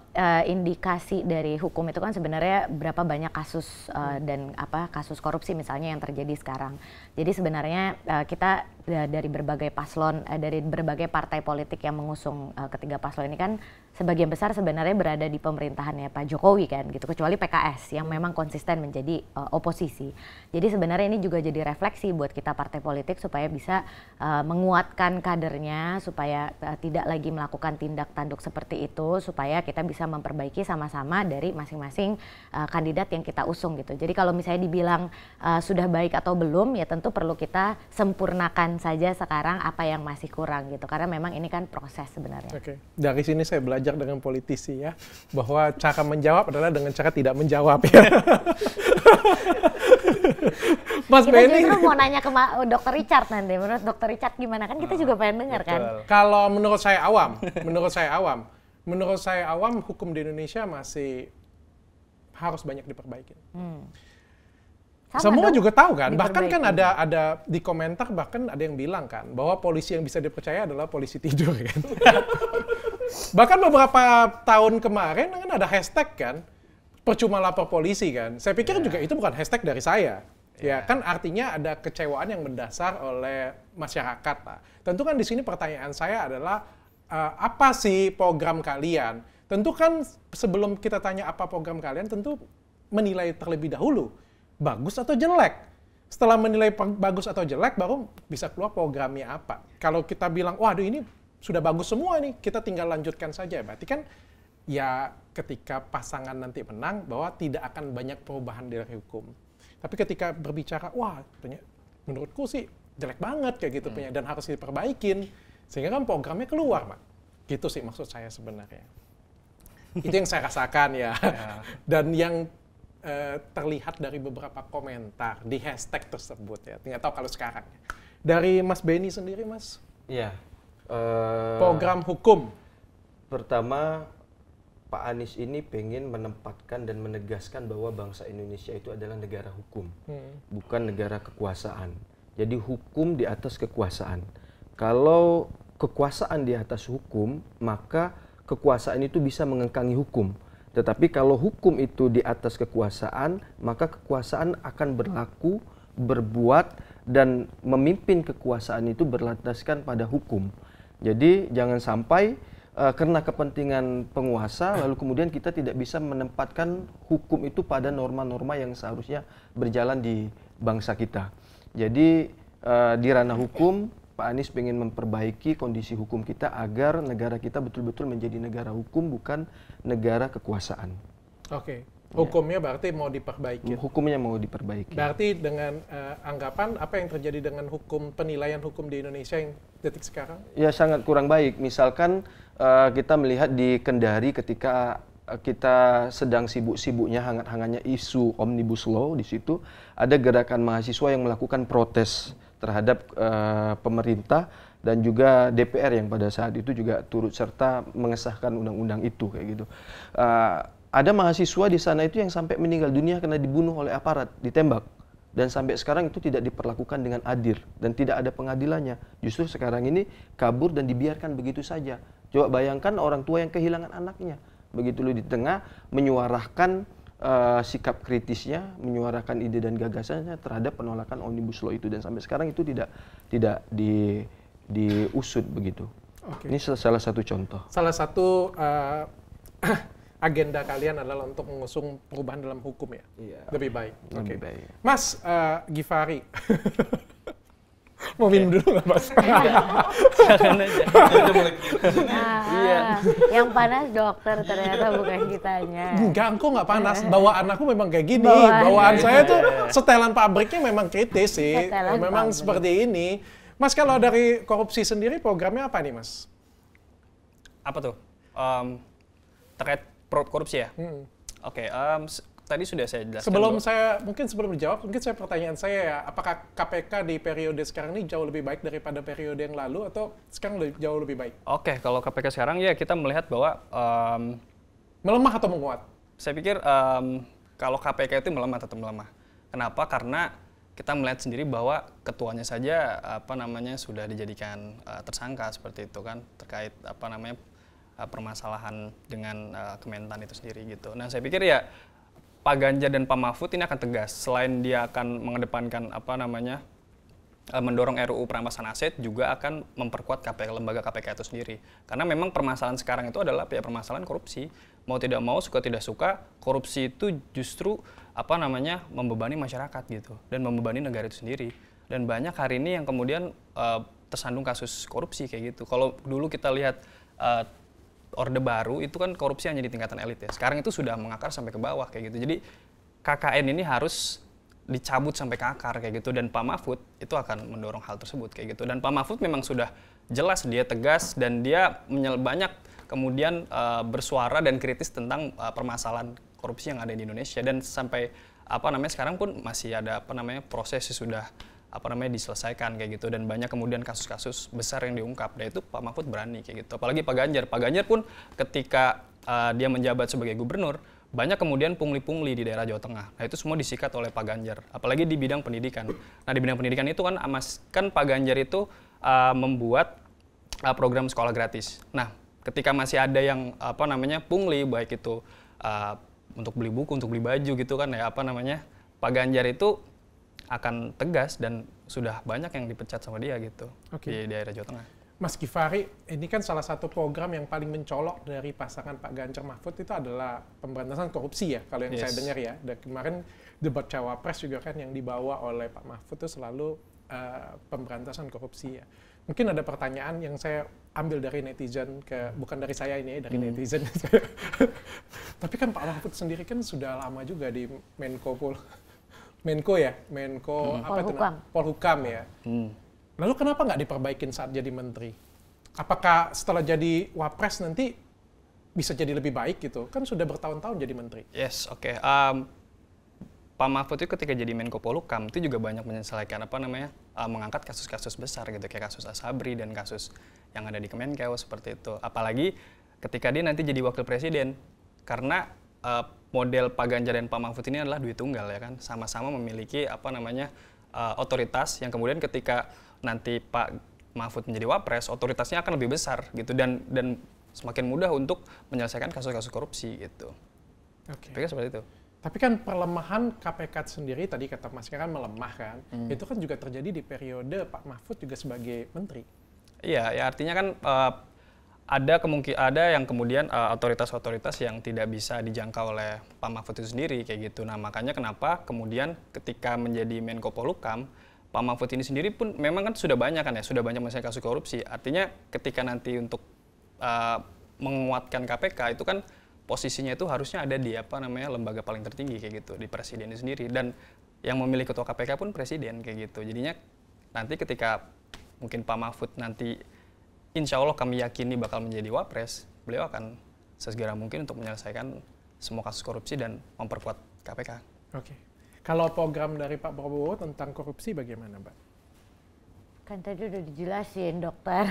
indikasi dari hukum itu kan sebenarnya berapa banyak kasus dan kasus korupsi misalnya yang terjadi sekarang. Jadi sebenarnya kita dari berbagai paslon, dari berbagai partai politik yang mengusung ketiga paslon ini kan sebagian besar sebenarnya berada di pemerintahannya Pak Jokowi kan gitu, kecuali PKS yang memang konsisten menjadi oposisi. Jadi sebenarnya ini juga jadi refleksi buat kita partai politik supaya bisa menguatkan kadernya, supaya tidak lagi melakukan tindak tanduk seperti itu, supaya kita bisa memperbaiki sama-sama dari masing-masing kandidat yang kita usung gitu. Jadi kalau misalnya dibilang sudah baik atau belum, ya tentu perlu kita sempurnakan saja sekarang apa yang masih kurang gitu. Karena memang ini kan proses sebenarnya. Oke. Dari sini saya belajar dengan politisi ya, bahwa cara menjawab adalah dengan cara tidak menjawab ya. Mas Kita Benny, justru mau nanya ke Dr. Richard nanti. Menurut Dr. Richard gimana? Kan kita juga pengen dengar kan. kalau menurut saya awam, hukum di Indonesia masih harus banyak diperbaiki. Semua juga tahu kan, bahkan kan ada di komentar bahkan ada yang bilang kan bahwa polisi yang bisa dipercaya adalah polisi tidur kan. Bahkan beberapa tahun kemarin kan ada hashtag kan, percuma lapor polisi kan. Saya pikir juga itu bukan hashtag dari saya. Ya kan artinya ada kecewaan yang mendasar oleh masyarakat. Lah. Tentu kan di sini pertanyaan saya adalah apa sih program kalian? Tentu kan sebelum kita tanya apa program kalian, tentu menilai terlebih dahulu bagus atau jelek. Setelah menilai bagus atau jelek, baru bisa keluar programnya apa. Kalau kita bilang, waduh ini sudah bagus semua nih, kita tinggal lanjutkan saja. Berarti kan ya ketika pasangan nanti menang, bahwa tidak akan banyak perubahan dari hukum. Tapi ketika berbicara, wah menurutku sih jelek banget kayak gitu punya dan harus diperbaikin. Sehingga kan programnya keluar, Pak. Gitu sih maksud saya sebenarnya. Itu yang saya rasakan ya. Dan yang terlihat dari beberapa komentar di hashtag tersebut ya. Nggak tahu kalau sekarang. Dari Mas Benny sendiri, Mas? Iya. Program hukum. Pertama, Pak Anies ini pengen menempatkan dan menegaskan bahwa bangsa Indonesia itu adalah negara hukum, bukan negara kekuasaan. Jadi hukum di atas kekuasaan. Kalau kekuasaan di atas hukum, maka kekuasaan itu bisa mengengkangi hukum. Tetapi kalau hukum itu di atas kekuasaan, maka kekuasaan akan berlaku, berbuat, dan memimpin kekuasaan itu berlandaskan pada hukum. Jadi jangan sampai karena kepentingan penguasa, lalu kemudian kita tidak bisa menempatkan hukum itu pada norma-norma yang seharusnya berjalan di bangsa kita. Jadi di ranah hukum, Pak Anies ingin memperbaiki kondisi hukum kita agar negara kita betul-betul menjadi negara hukum, bukan negara kekuasaan. Oke, hukumnya berarti mau diperbaiki. Hukumnya mau diperbaiki. Berarti dengan anggapan apa yang terjadi dengan hukum, penilaian hukum di Indonesia yang detik sekarang? Ya sangat kurang baik. Misalkan kita melihat di Kendari ketika kita sedang sibuk-sibuknya, hangat-hangatnya isu Omnibus Law, di situ ada gerakan mahasiswa yang melakukan protes terhadap pemerintah dan juga DPR yang pada saat itu juga turut serta mengesahkan undang-undang itu kayak gitu. Ada mahasiswa di sana itu yang sampai meninggal dunia karena dibunuh oleh aparat, ditembak. Dan sampai sekarang itu tidak diperlakukan dengan adil dan tidak ada pengadilannya. Justru sekarang ini kabur dan dibiarkan begitu saja. Coba bayangkan orang tua yang kehilangan anaknya. Begitu lu di tengah menyuarakan sikap kritisnya, menyuarakan ide dan gagasannya terhadap penolakan Omnibus Law itu, dan sampai sekarang itu tidak diusut begitu. Okay. Ini salah satu contoh. Salah satu agenda kalian adalah untuk mengusung perubahan dalam hukum ya? Iya. Lebih baik. Lebih baik. Mas Givari, mau minum dulu nggak Mas? Jangan aja. Iya. Yang panas dokter ternyata bukan kitanya. Enggak, kok nggak panas. Bawaan aku memang kayak gini. Bawaan saya tuh setelan pabriknya memang kritis sih. Memang seperti ini. Mas, kalau dari korupsi sendiri programnya apa nih, Mas? Apa tuh? Terkait korupsi ya? Oke, tadi sudah saya jelaskan. Sebelum dijawab, mungkin pertanyaan saya ya, apakah KPK di periode sekarang ini jauh lebih baik daripada periode yang lalu atau sekarang jauh lebih baik? Oke, kalau KPK sekarang ya kita melihat bahwa melemah atau menguat? Saya pikir kalau KPK itu melemah tetap melemah. Kenapa? Karena kita melihat sendiri bahwa ketuanya saja sudah dijadikan tersangka seperti itu kan, terkait permasalahan dengan Kementan itu sendiri gitu. Nah saya pikir ya Pak Ganjar dan Pak Mahfud ini akan tegas, selain dia akan mengedepankan mendorong RUU perampasan aset, juga akan memperkuat KPK, lembaga KPK itu sendiri. Karena memang permasalahan sekarang itu adalah ya permasalahan korupsi. Mau tidak mau, suka tidak suka, korupsi itu justru membebani masyarakat gitu dan membebani negara itu sendiri. Dan banyak hari ini yang kemudian tersandung kasus korupsi kayak gitu. Kalau dulu kita lihat Orde Baru itu kan korupsi hanya di tingkatan elit ya. Sekarang itu sudah mengakar sampai ke bawah kayak gitu. Jadi KKN ini harus dicabut sampai ke akar kayak gitu, dan Pak Mahfud itu akan mendorong hal tersebut kayak gitu. Dan Pak Mahfud memang sudah jelas, dia tegas dan dia banyak kemudian bersuara dan kritis tentang permasalahan korupsi yang ada di Indonesia, dan sampai sekarang pun masih ada proses sudah diselesaikan kayak gitu, dan banyak kemudian kasus-kasus besar yang diungkap. Dan itu Pak Mahfud berani kayak gitu. Apalagi Pak Ganjar pun ketika dia menjabat sebagai gubernur, banyak kemudian pungli-pungli di daerah Jawa Tengah. Nah itu semua disikat oleh Pak Ganjar, apalagi di bidang pendidikan. Nah di bidang pendidikan itu kan Pak Ganjar itu membuat program sekolah gratis. Nah ketika masih ada yang pungli, baik itu untuk beli buku, untuk beli baju gitu kan ya, Pak Ganjar itu akan tegas dan sudah banyak yang dipecat sama dia gitu di daerah Jawa Tengah. Mas Gifari, ini kan salah satu program yang paling mencolok dari pasangan Pak Ganjar Mahfud itu adalah pemberantasan korupsi ya, kalau yang saya dengar ya. Dan kemarin debat Cawapres juga kan yang dibawa oleh Pak Mahfud itu selalu pemberantasan korupsi ya. Mungkin ada pertanyaan yang saya ambil dari netizen, bukan dari saya ini, dari netizen. Tapi kan Pak Mahfud sendiri kan sudah lama juga di Polhukam ya. Lalu kenapa nggak diperbaikin saat jadi menteri? Apakah setelah jadi wapres nanti bisa jadi lebih baik gitu? Kan sudah bertahun-tahun jadi menteri. Yes, oke. Pak Mahfud itu ketika jadi Menko Polhukam itu juga banyak menyelesaikan mengangkat kasus-kasus besar gitu, kayak kasus Asabri dan kasus yang ada di Kemenkeu seperti itu. Apalagi ketika dia nanti jadi wakil presiden, karena model Pak Ganjar dan Pak Mahfud ini adalah duit tunggal ya kan, sama-sama memiliki otoritas yang kemudian ketika nanti Pak Mahfud menjadi wapres, otoritasnya akan lebih besar gitu, dan semakin mudah untuk menyelesaikan kasus-kasus korupsi gitu. Pikir seperti itu. Tapi kan perlemahan KPK sendiri tadi kata Mas kan melemah kan, itu kan juga terjadi di periode Pak Mahfud juga sebagai menteri. Iya, ya artinya kan ada yang kemudian otoritas-otoritas yang tidak bisa dijangkau oleh Pak Mahfud itu sendiri kayak gitu. Nah makanya kenapa kemudian ketika menjadi Menko Polhukam, Pak Mahfud ini sendiri pun memang kan sudah banyak menyelesaikan kasus korupsi. Artinya ketika nanti untuk menguatkan KPK itu kan posisinya itu harusnya ada di lembaga paling tertinggi kayak gitu, di presiden itu sendiri, dan yang memilih ketua KPK pun presiden kayak gitu. Jadinya nanti ketika mungkin Pak Mahfud nanti insya Allah kami yakini bakal menjadi wapres, beliau akan sesegera mungkin untuk menyelesaikan semua kasus korupsi dan memperkuat KPK. Oke. Kalau program dari Pak Prabowo tentang korupsi bagaimana, Mbak? Kan tadi udah dijelasin, dokter.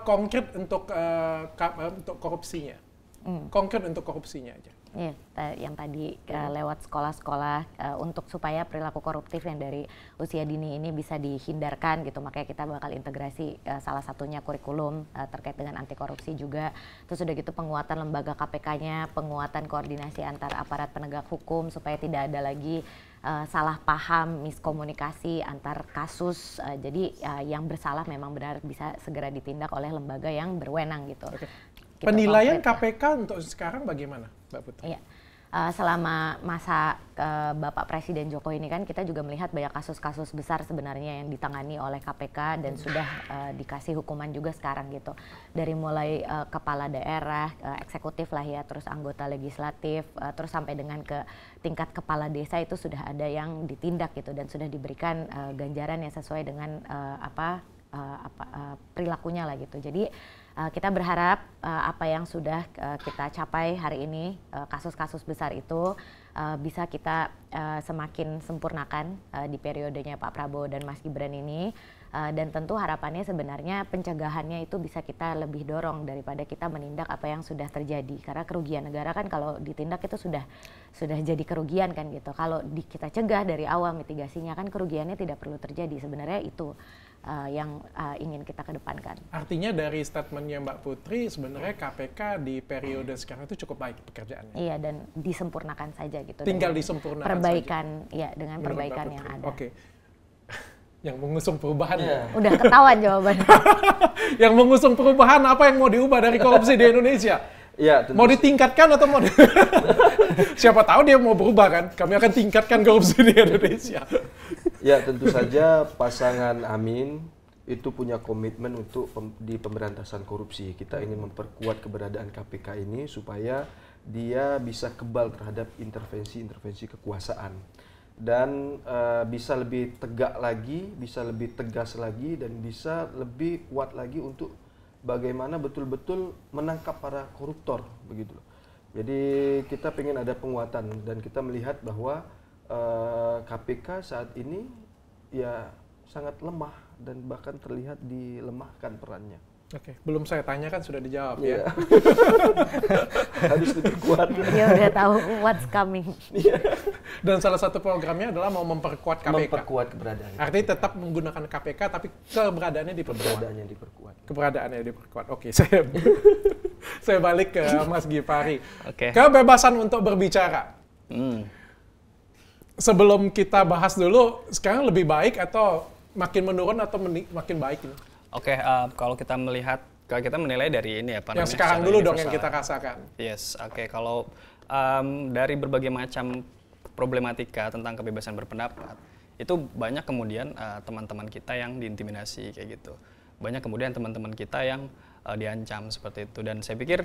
Konkret untuk korupsinya. Konkret untuk korupsinya aja. Iya, yang tadi lewat sekolah-sekolah untuk supaya perilaku koruptif yang dari usia dini ini bisa dihindarkan gitu, makanya kita bakal integrasi salah satunya kurikulum terkait dengan anti korupsi juga. Terus udah gitu penguatan lembaga KPK-nya, penguatan koordinasi antar aparat penegak hukum supaya tidak ada lagi salah paham, miskomunikasi antar kasus. Jadi yang bersalah memang benar bisa segera ditindak oleh lembaga yang berwenang gitu. Okay. Penilaian KPK untuk sekarang bagaimana, Mbak Putri? Iya. Selama masa Bapak Presiden Jokowi ini kan kita juga melihat banyak kasus-kasus besar sebenarnya yang ditangani oleh KPK dan sudah dikasih hukuman juga sekarang gitu. Dari mulai kepala daerah, eksekutif lah ya, terus anggota legislatif, terus sampai dengan ke tingkat kepala desa itu sudah ada yang ditindak gitu dan sudah diberikan ganjaran yang sesuai dengan perilakunya lah gitu. Jadi kita berharap apa yang sudah kita capai hari ini, kasus-kasus besar itu bisa kita semakin sempurnakan di periodenya Pak Prabowo dan Mas Gibran ini. Dan tentu harapannya sebenarnya pencegahannya itu bisa kita lebih dorong daripada kita menindak apa yang sudah terjadi. Karena kerugian negara kan kalau ditindak itu sudah jadi kerugian kan gitu. Kalau kita cegah dari awal mitigasinya kan kerugiannya tidak perlu terjadi. Sebenarnya itu yang ingin kita kedepankan. Artinya dari statementnya Mbak Putri, sebenarnya KPK di periode sekarang itu cukup baik pekerjaannya. Iya, dan disempurnakan saja gitu. Tinggal disempurnakan perbaikan, saja. Ya dengan Menurut perbaikan yang ada. Oke. Yang mengusung perubahan. Udah ketahuan jawabannya. Yang mengusung perubahan apa yang mau diubah dari korupsi di Indonesia? Ya, mau ditingkatkan atau mau siapa tahu dia mau berubah kan? Kami akan tingkatkan korupsi di Indonesia. Ya, tentu saja pasangan Amin itu punya komitmen untuk di pemberantasan korupsi. Kita ingin memperkuat keberadaan KPK ini supaya dia bisa kebal terhadap intervensi kekuasaan. Dan bisa lebih tegak lagi, bisa lebih tegas lagi, dan bisa lebih kuat lagi untuk bagaimana betul-betul menangkap para koruptor, begitu loh. Jadi kita pengen ada penguatan, dan kita melihat bahwa KPK saat ini ya sangat lemah dan bahkan terlihat dilemahkan perannya. Oke, belum saya tanya kan sudah dijawab ya. Harus lebih kuat. Dia udah tahu what's coming. Dan salah satu programnya adalah mau memperkuat KPK. Memperkuat keberadaan. Artinya tetap menggunakan KPK tapi keberadaannya diperkuat. Keberadaannya diperkuat. Oke, saya balik ke Mas Givari. Kebebasan untuk berbicara. Sebelum kita bahas dulu, sekarang lebih baik atau makin menurun atau makin baik ini? Oke, kalau kita menilai dari ini apa namanya? Yang sekarang dulu dong yang kita rasakan. Yes, oke. Kalau dari berbagai macam problematika tentang kebebasan berpendapat, itu banyak kemudian teman-teman kita yang diintimidasi kayak gitu. Banyak kemudian teman-teman kita yang diancam seperti itu. Dan saya pikir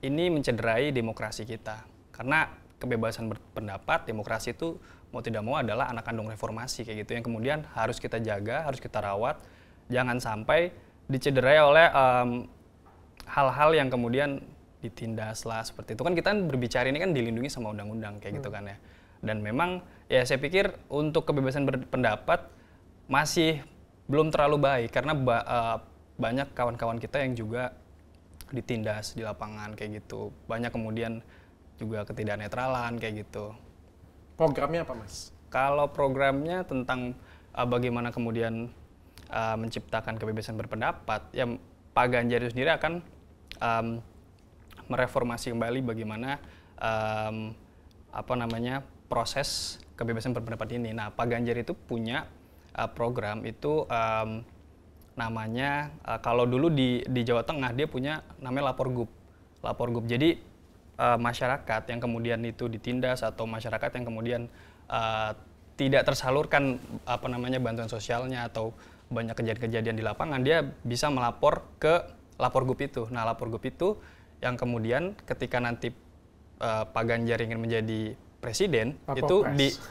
ini mencederai demokrasi kita. Karena kebebasan berpendapat, demokrasi itu mau tidak mau adalah anak kandung reformasi kayak gitu. Yang kemudian harus kita jaga, harus kita rawat. Jangan sampai dicederai oleh hal-hal yang kemudian ditindas lah seperti itu. Kan kita berbicara ini kan dilindungi sama undang-undang kayak gitu kan ya. Dan memang ya saya pikir untuk kebebasan berpendapat masih belum terlalu baik karena banyak kawan-kawan kita yang juga ditindas di lapangan kayak gitu. Banyak kemudian juga ketidaknetralan kayak gitu. Programnya apa, Mas? Kalau programnya tentang bagaimana kemudian menciptakan kebebasan berpendapat, ya Pak Ganjar itu sendiri akan mereformasi kembali bagaimana proses kebebasan berpendapat ini. Nah, Pak Ganjar itu punya program itu namanya kalau dulu di Jawa Tengah dia punya namanya Laporgub. Jadi masyarakat yang kemudian itu ditindas atau masyarakat yang kemudian tidak tersalurkan bantuan sosialnya atau banyak kejadian-kejadian di lapangan, dia bisa melapor ke Laporgub itu. Nah, Laporgub itu yang kemudian ketika nanti Pak Ganjar ingin menjadi presiden,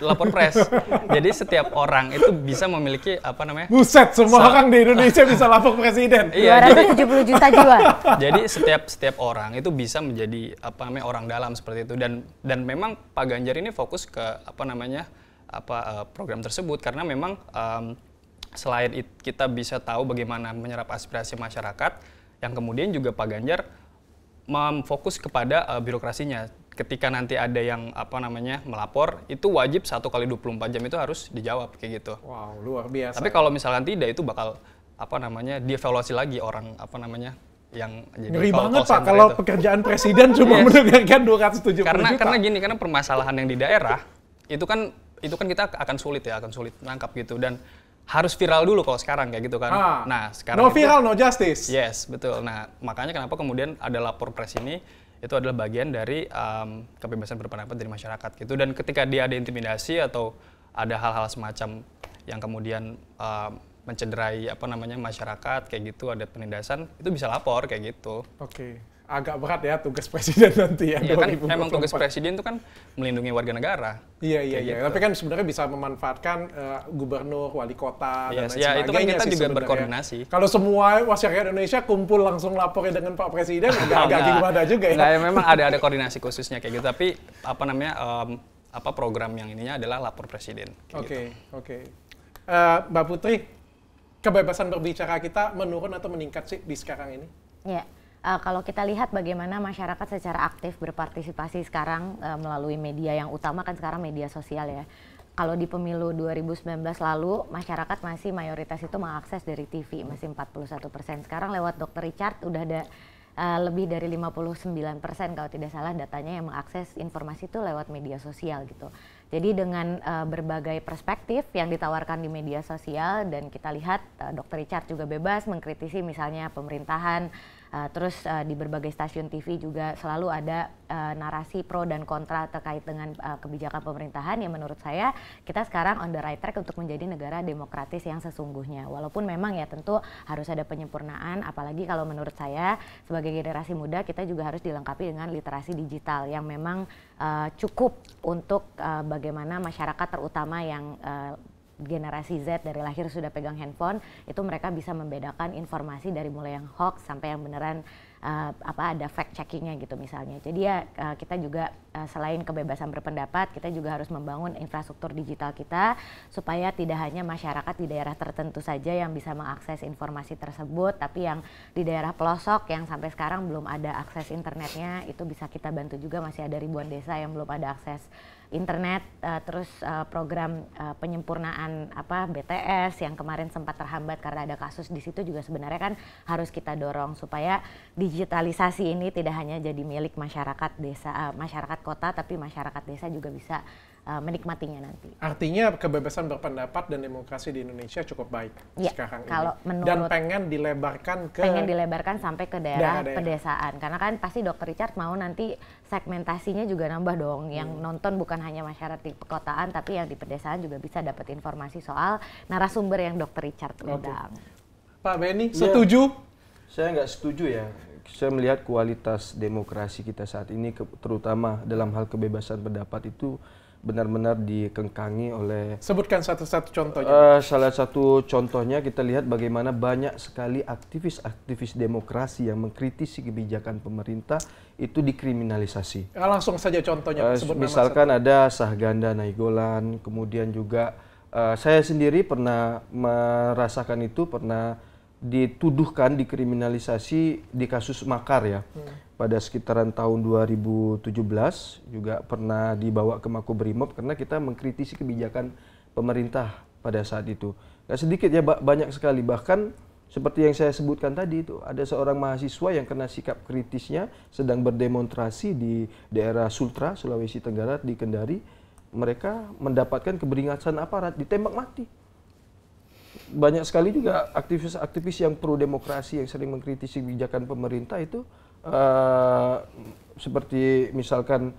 lapor pres. Jadi setiap orang itu bisa memiliki Buset, semua orang di Indonesia bisa lapor presiden. Iya, 270 juta jiwa. Jadi setiap orang itu bisa menjadi orang dalam seperti itu, dan memang Pak Ganjar ini fokus ke program tersebut karena memang selain kita bisa tahu bagaimana menyerap aspirasi masyarakat, yang kemudian juga Pak Ganjar memfokus kepada birokrasinya. Ketika nanti ada yang melapor, itu wajib 1 kali 24 jam itu harus dijawab kayak gitu. Wow, luar biasa. Tapi kalau misalkan tidak, itu bakal dievaluasi lagi orang yang jadi ngeri banget Pak kalau pekerjaan presiden cuma mendengarkan 270 juta. Karena permasalahan yang di daerah itu kan kita akan sulit nangkap gitu, dan harus viral dulu kalau sekarang kayak gitu kan. Nah, sekarang no viral, no justice. Yes, betul. Nah, makanya kenapa kemudian ada lapor pres ini, itu adalah bagian dari kebebasan berpendapat dari masyarakat gitu. Dan ketika dia ada intimidasi atau ada hal-hal semacam yang kemudian mencederai masyarakat kayak gitu, ada penindasan, itu bisa lapor kayak gitu. Oke. Agak berat ya tugas presiden nanti ya. Iya kan, memang tugas presiden itu kan melindungi warga negara. Iya. Gitu. Tapi kan sebenarnya bisa memanfaatkan gubernur, wali kota, dan lain sebagainya. Itu kan kita juga berkoordinasi. Kalau semua masyarakat Indonesia kumpul langsung lapornya dengan Pak Presiden, agak gimana juga ya? Enggak, memang ada koordinasi khususnya kayak gitu. Tapi program yang ininya adalah lapor presiden. Oke. Mbak Putri, kebebasan berbicara kita menurun atau meningkat sih di sekarang ini? Ya, kalau kita lihat bagaimana masyarakat secara aktif berpartisipasi sekarang melalui media yang utama kan sekarang media sosial ya. Kalau di pemilu 2019 lalu, masyarakat masih mayoritas itu mengakses dari TV, masih 41%. Sekarang lewat Dr. Richard udah ada lebih dari 59% kalau tidak salah datanya yang mengakses informasi itu lewat media sosial gitu. Jadi dengan berbagai perspektif yang ditawarkan di media sosial dan kita lihat Dr. Richard juga bebas mengkritisi misalnya pemerintahan, terus di berbagai stasiun TV juga selalu ada narasi pro dan kontra terkait dengan kebijakan pemerintahan yang menurut saya kita sekarang on the right track untuk menjadi negara demokratis yang sesungguhnya. Walaupun memang ya tentu harus ada penyempurnaan, apalagi kalau menurut saya sebagai generasi muda kita juga harus dilengkapi dengan literasi digital yang memang cukup untuk bagaimana masyarakat terutama yang generasi Z dari lahir sudah pegang handphone itu mereka bisa membedakan informasi dari mulai yang hoax sampai yang beneran ada fact checkingnya gitu misalnya. Jadi ya kita juga selain kebebasan berpendapat kita juga harus membangun infrastruktur digital kita supaya tidak hanya masyarakat di daerah tertentu saja yang bisa mengakses informasi tersebut, tapi yang di daerah pelosok yang sampai sekarang belum ada akses internetnya itu bisa kita bantu juga. Masih ada ribuan desa yang belum ada akses internet, terus program penyempurnaan BTS yang kemarin sempat terhambat karena ada kasus di situ juga sebenarnya kan harus kita dorong supaya digitalisasi ini tidak hanya jadi milik masyarakat desa, masyarakat kota, tapi masyarakat desa juga bisa menikmatinya nanti. Artinya kebebasan berpendapat dan demokrasi di Indonesia cukup baik sekarang kalau ini. Dan pengen dilebarkan sampai ke daerah pedesaan. Karena kan pasti Dr. Richard mau nanti segmentasinya juga nambah dong. Yang nonton bukan hanya masyarakat di perkotaan, tapi yang di pedesaan juga bisa dapat informasi soal narasumber yang Dr. Richard undang. Pak Benny, setuju? Saya nggak setuju ya. Saya melihat kualitas demokrasi kita saat ini, terutama dalam hal kebebasan pendapat itu benar-benar dikengkangi oleh... Sebutkan satu-satu contohnya. Salah satu contohnya kita lihat bagaimana banyak sekali aktivis-aktivis demokrasi yang mengkritisi kebijakan pemerintah itu dikriminalisasi. Langsung saja contohnya. Misalkan ada Sahganda Nainggolan, kemudian juga saya sendiri pernah merasakan itu, pernah dituduhkan dikriminalisasi di kasus makar ya. Pada sekitaran tahun 2017 juga pernah dibawa ke Makobrimob karena kita mengkritisi kebijakan pemerintah pada saat itu. Nggak sedikit ya, banyak sekali. Bahkan seperti yang saya sebutkan tadi itu, ada seorang mahasiswa yang kena sikap kritisnya sedang berdemonstrasi di daerah Sultra, Sulawesi Tenggara, di Kendari. Mereka mendapatkan keberingasan aparat, ditembak mati. Banyak sekali juga aktivis-aktivis yang pro demokrasi yang sering mengkritisi kebijakan pemerintah itu seperti misalkan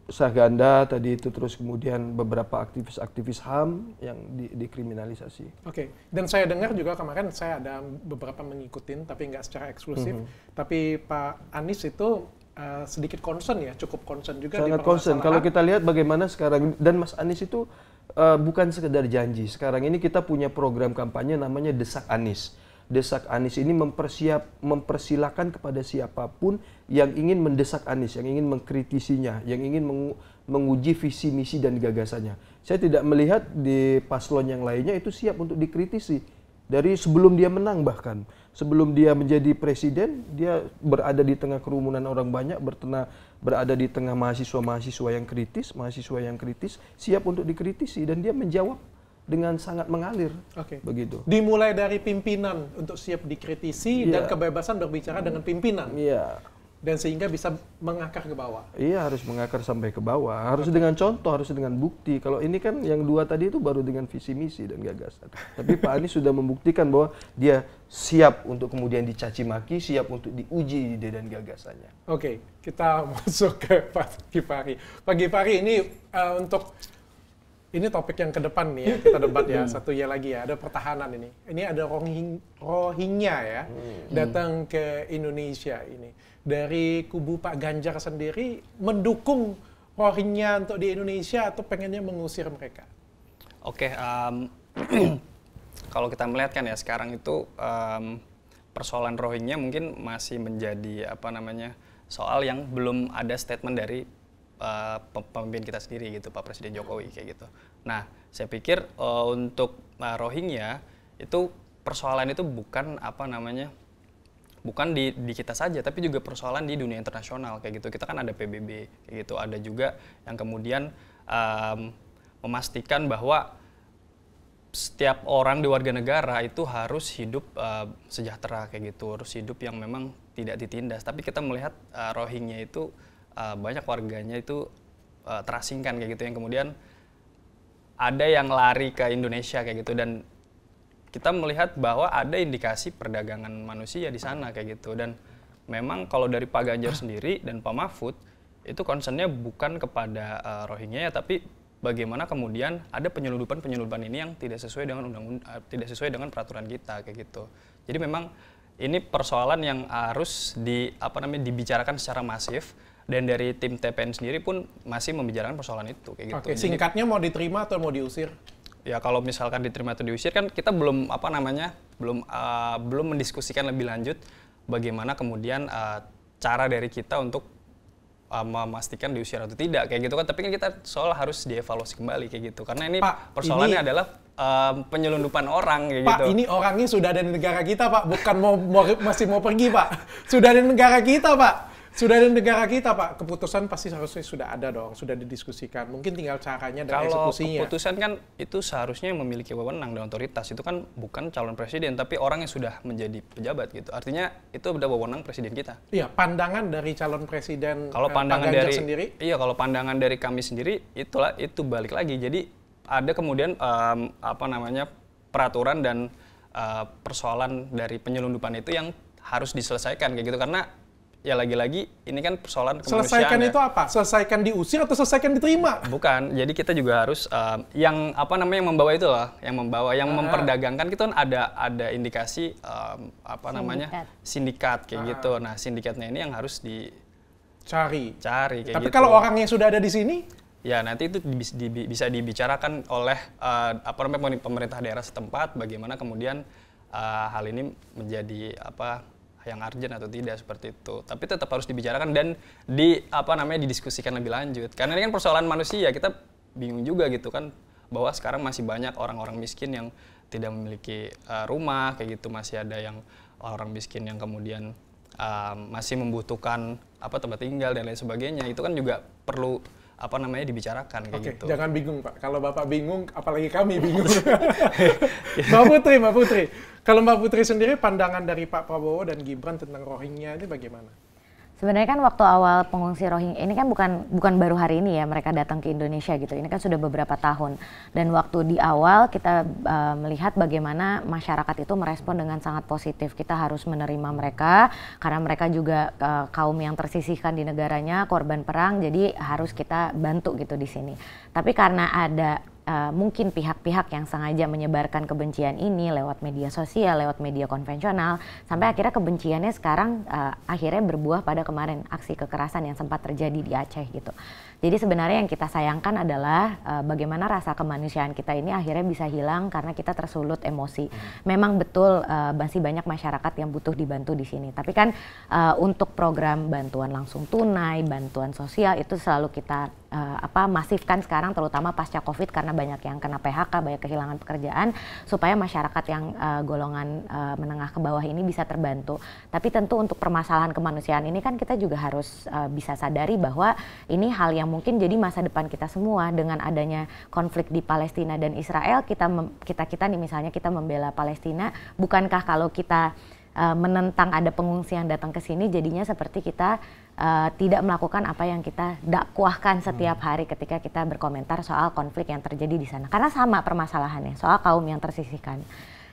Sahganda tadi itu, terus kemudian beberapa aktivis-aktivis HAM yang dikriminalisasi. Oke, dan saya dengar juga kemarin saya ada beberapa mengikutin tapi nggak secara eksklusif. Tapi Pak Anies itu sedikit concern ya, cukup concern juga. Sangat concern. Kalau kita lihat bagaimana sekarang, dan Mas Anies itu bukan sekedar janji. Sekarang ini kita punya program kampanye namanya Desak Anies. Desak Anies ini mempersilahkan kepada siapapun yang ingin mendesak Anies, yang ingin mengkritisinya, yang ingin menguji visi misi dan gagasannya. Saya tidak melihat di paslon yang lainnya itu siap untuk dikritisi. Dari sebelum dia menang bahkan, sebelum dia menjadi presiden, dia berada di tengah kerumunan orang banyak, berada di tengah mahasiswa yang kritis, siap untuk dikritisi dan dia menjawab dengan sangat mengalir. Begitu. Dimulai dari pimpinan untuk siap dikritisi dan kebebasan berbicara dengan pimpinan. Dan sehingga bisa mengakar ke bawah. Iya, harus mengakar sampai ke bawah. Harus dengan contoh, harus dengan bukti. Kalau ini kan yang dua tadi itu baru dengan visi misi dan gagasan. Tapi Pak Anies sudah membuktikan bahwa dia siap untuk kemudian dicaci maki, siap untuk diuji ide dan gagasannya. Oke, kita masuk ke Pak Gifari. Pak Gifari ini ini topik yang ke depan nih ya, kita debat ya, satu ya lagi ya, ada pertahanan ini. Ini ada Rohingya ya, datang ke Indonesia ini. Dari kubu Pak Ganjar sendiri mendukung Rohingya untuk di Indonesia atau pengennya mengusir mereka? Oke, kalau kita melihat kan ya sekarang itu persoalan Rohingya mungkin masih menjadi soal yang belum ada statement dari pemimpin kita sendiri gitu, Pak Presiden Jokowi kayak gitu. Nah, saya pikir untuk Rohingya itu persoalan itu bukan bukan di kita saja, tapi juga persoalan di dunia internasional kayak gitu. Kita kan ada PBB kayak gitu, ada juga yang kemudian memastikan bahwa setiap orang di warga negara itu harus hidup sejahtera kayak gitu, harus hidup yang memang tidak ditindas. Tapi kita melihat Rohingya itu banyak warganya itu terasingkan kayak gitu, yang kemudian ada yang lari ke Indonesia kayak gitu, dan kita melihat bahwa ada indikasi perdagangan manusia di sana kayak gitu. Dan memang kalau dari Pak Ganjar sendiri dan Pak Mahfud itu concernnya bukan kepada Rohingya ya, tapi bagaimana kemudian ada penyelundupan ini yang tidak sesuai dengan tidak sesuai dengan peraturan kita kayak gitu. Jadi memang ini persoalan yang harus dibicarakan secara masif, dan dari tim TPN sendiri pun masih membicarakan persoalan itu kayak gitu. Oke, singkatnya mau diterima atau mau diusir? Ya kalau misalkan diterima atau diusir kan kita belum belum mendiskusikan lebih lanjut bagaimana kemudian cara dari kita untuk memastikan diusir atau tidak kayak gitu kan. Tapi kan kita soal harus dievaluasi kembali kayak gitu, karena ini persoalannya adalah penyelundupan orang kayak gitu. Pak, ini orangnya sudah ada di negara kita, Pak, bukan masih mau pergi, Pak. Sudah ada di negara kita, Pak. Sudah ada negara kita, Pak. Keputusan pasti harusnya sudah ada dong, sudah didiskusikan. Mungkin tinggal caranya dan eksekusinya. Kalau keputusan kan itu seharusnya memiliki wewenang dan otoritas. Itu kan bukan calon presiden, tapi orang yang sudah menjadi pejabat gitu. Artinya itu udah wewenang presiden kita. Iya, pandangan dari calon presiden kalau pandangan Pak Ganjar dari sendiri? Iya, kalau pandangan dari kami sendiri itu balik lagi. Jadi ada kemudian peraturan dan persoalan dari penyelundupan itu yang harus diselesaikan kayak gitu, karena ya lagi-lagi ini kan persoalan kemanusiaan. Selesaikan itu apa? Selesaikan diusir atau selesaikan diterima? Bukan. Jadi kita juga harus yang membawa itu loh, yang memperdagangkan kita kan ada indikasi sindikat kayak gitu. Nah, sindikatnya ini yang harus dicari kayak Tapi gitu. kalau orangnya sudah ada di sini? Ya, nanti itu bisa dibicarakan oleh pemerintah daerah setempat bagaimana kemudian hal ini menjadi yang urgent atau tidak seperti itu. Tapi tetap harus dibicarakan dan didiskusikan lebih lanjut. Karena ini kan persoalan manusia, kita bingung juga gitu kan, bahwa sekarang masih banyak orang-orang miskin yang tidak memiliki rumah kayak gitu, masih ada yang orang miskin yang kemudian masih membutuhkan tempat tinggal dan lain sebagainya. Itu kan juga perlu dibicarakan kayak gitu. Jangan bingung, Pak. Kalau Bapak bingung, apalagi kami bingung. Mbak Putri. Kalau Mbak Putri sendiri, pandangan dari Pak Prabowo dan Gibran tentang Rohingya ini bagaimana? Sebenarnya kan waktu awal pengungsi Rohingya ini kan bukan baru hari ini ya mereka datang ke Indonesia gitu. Ini kan sudah beberapa tahun. Dan waktu di awal kita melihat bagaimana masyarakat itu merespon dengan sangat positif. Kita harus menerima mereka karena mereka juga kaum yang tersisihkan di negaranya, korban perang. Jadi harus kita bantu gitu di sini. Tapi karena ada mungkin pihak-pihak yang sengaja menyebarkan kebencian ini lewat media sosial, lewat media konvensional, sampai akhirnya kebenciannya sekarang akhirnya berbuah pada kemarin aksi kekerasan yang sempat terjadi di Aceh gitu. Jadi sebenarnya yang kita sayangkan adalah bagaimana rasa kemanusiaan kita ini akhirnya bisa hilang karena kita tersulut emosi. Memang betul masih banyak masyarakat yang butuh dibantu di sini. Tapi kan untuk program bantuan langsung tunai, bantuan sosial itu selalu kita masifkan sekarang, terutama pasca COVID karena banyak yang kena PHK, banyak kehilangan pekerjaan, supaya masyarakat yang golongan menengah ke bawah ini bisa terbantu. Tapi tentu untuk permasalahan kemanusiaan ini kan kita juga harus bisa sadari bahwa ini hal yang mungkin jadi masa depan kita semua. Dengan adanya konflik di Palestina dan Israel, kita nih misalnya kita membela Palestina, bukankah kalau kita menentang ada pengungsi yang datang ke sini jadinya seperti kita tidak melakukan apa yang kita dakwahkan setiap hari ketika kita berkomentar soal konflik yang terjadi di sana, karena sama permasalahannya soal kaum yang tersisihkan.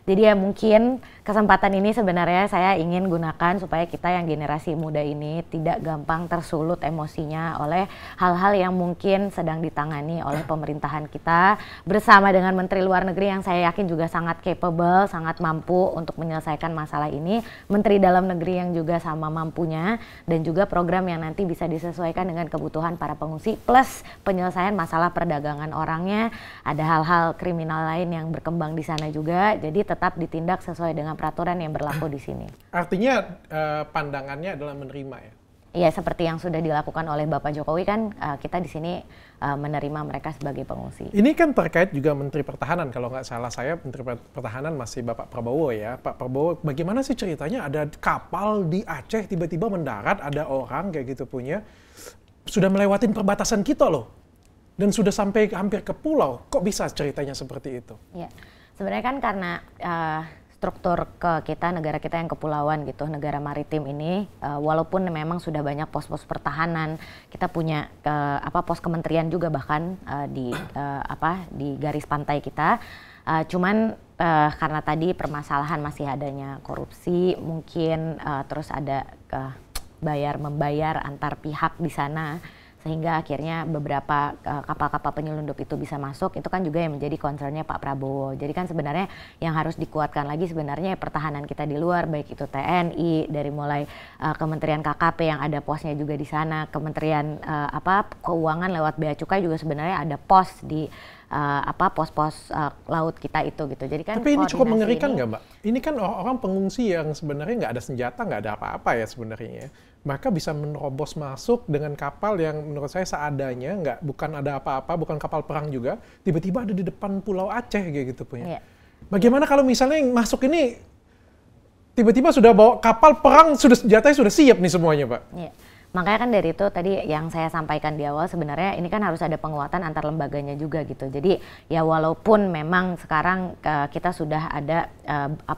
Jadi ya mungkin kesempatan ini sebenarnya saya ingin gunakan supaya kita yang generasi muda ini tidak gampang tersulut emosinya oleh hal-hal yang mungkin sedang ditangani oleh pemerintahan kita bersama dengan Menteri Luar Negeri yang saya yakin juga sangat capable, sangat mampu untuk menyelesaikan masalah ini, Menteri Dalam Negeri yang juga sama mampunya, dan juga program yang nanti bisa disesuaikan dengan kebutuhan para pengungsi plus penyelesaian masalah perdagangan orangnya. Ada hal-hal kriminal lain yang berkembang di sana juga, jadi tetap ditindak sesuai dengan peraturan yang berlaku di sini. Artinya pandangannya adalah menerima ya? Iya, seperti yang sudah dilakukan oleh Bapak Jokowi kan, kita di sini menerima mereka sebagai pengungsi. Ini kan terkait juga Menteri Pertahanan, kalau nggak salah saya Menteri Pertahanan masih Bapak Prabowo ya. Pak Prabowo, bagaimana sih ceritanya ada kapal di Aceh tiba-tiba mendarat, ada orang kayak gitu punya, sudah melewatin perbatasan kita loh, dan sudah sampai hampir ke pulau. Kok bisa ceritanya seperti itu? Ya, sebenarnya kan karena struktur negara kita yang kepulauan gitu, negara maritim ini, walaupun memang sudah banyak pos-pos pertahanan, kita punya pos kementerian juga bahkan di garis pantai kita, cuman karena tadi permasalahan masih adanya korupsi, mungkin terus ada bayar-membayar antar pihak di sana, sehingga akhirnya beberapa kapal-kapal penyelundup itu bisa masuk, itu kan juga yang menjadi concernnya Pak Prabowo. Jadi kan sebenarnya yang harus dikuatkan lagi sebenarnya pertahanan kita di luar, baik itu TNI, dari mulai Kementerian KKP yang ada posnya juga di sana, Kementerian Keuangan lewat Bea Cukai juga sebenarnya ada pos di pos-pos laut kita itu gitu. Jadi kan tapi ini cukup mengerikan nggak, Mbak? Ini kan orang pengungsi yang sebenarnya nggak ada senjata, nggak ada apa-apa ya sebenarnya. Maka bisa menerobos masuk dengan kapal yang menurut saya seadanya, bukan ada apa-apa, bukan kapal perang juga, tiba-tiba ada di depan Pulau Aceh kayak gitu punya. Yeah. Bagaimana kalau misalnya yang masuk ini tiba-tiba sudah bawa kapal perang, sudah senjatanya sudah siap nih semuanya, Pak? Yeah. Makanya kan dari itu tadi yang saya sampaikan di awal, sebenarnya ini kan harus ada penguatan antar lembaganya juga gitu. Jadi ya walaupun memang sekarang kita sudah ada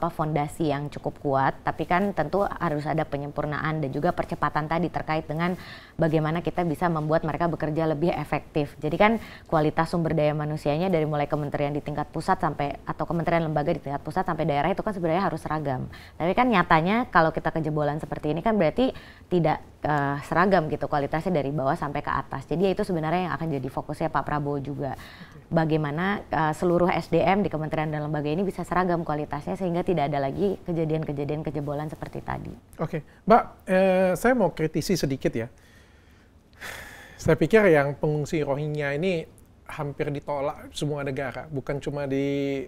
fondasi yang cukup kuat, tapi kan tentu harus ada penyempurnaan dan juga percepatan tadi terkait dengan bagaimana kita bisa membuat mereka bekerja lebih efektif. Jadi kan kualitas sumber daya manusianya dari mulai kementerian di tingkat pusat atau kementerian lembaga di tingkat pusat sampai daerah itu kan sebenarnya harus seragam. Tapi kan nyatanya kalau kita kejebolan seperti ini kan berarti tidak seragam gitu kualitasnya dari bawah sampai ke atas. Jadi itu sebenarnya yang akan jadi fokusnya Pak Prabowo juga. Bagaimana seluruh SDM di kementerian dan lembaga ini bisa seragam kualitasnya sehingga tidak ada lagi kejadian-kejadian kejebolan seperti tadi. Oke, Mbak, saya mau kritisi sedikit ya. Saya pikir yang pengungsi Rohingya ini hampir ditolak semua negara, bukan cuma di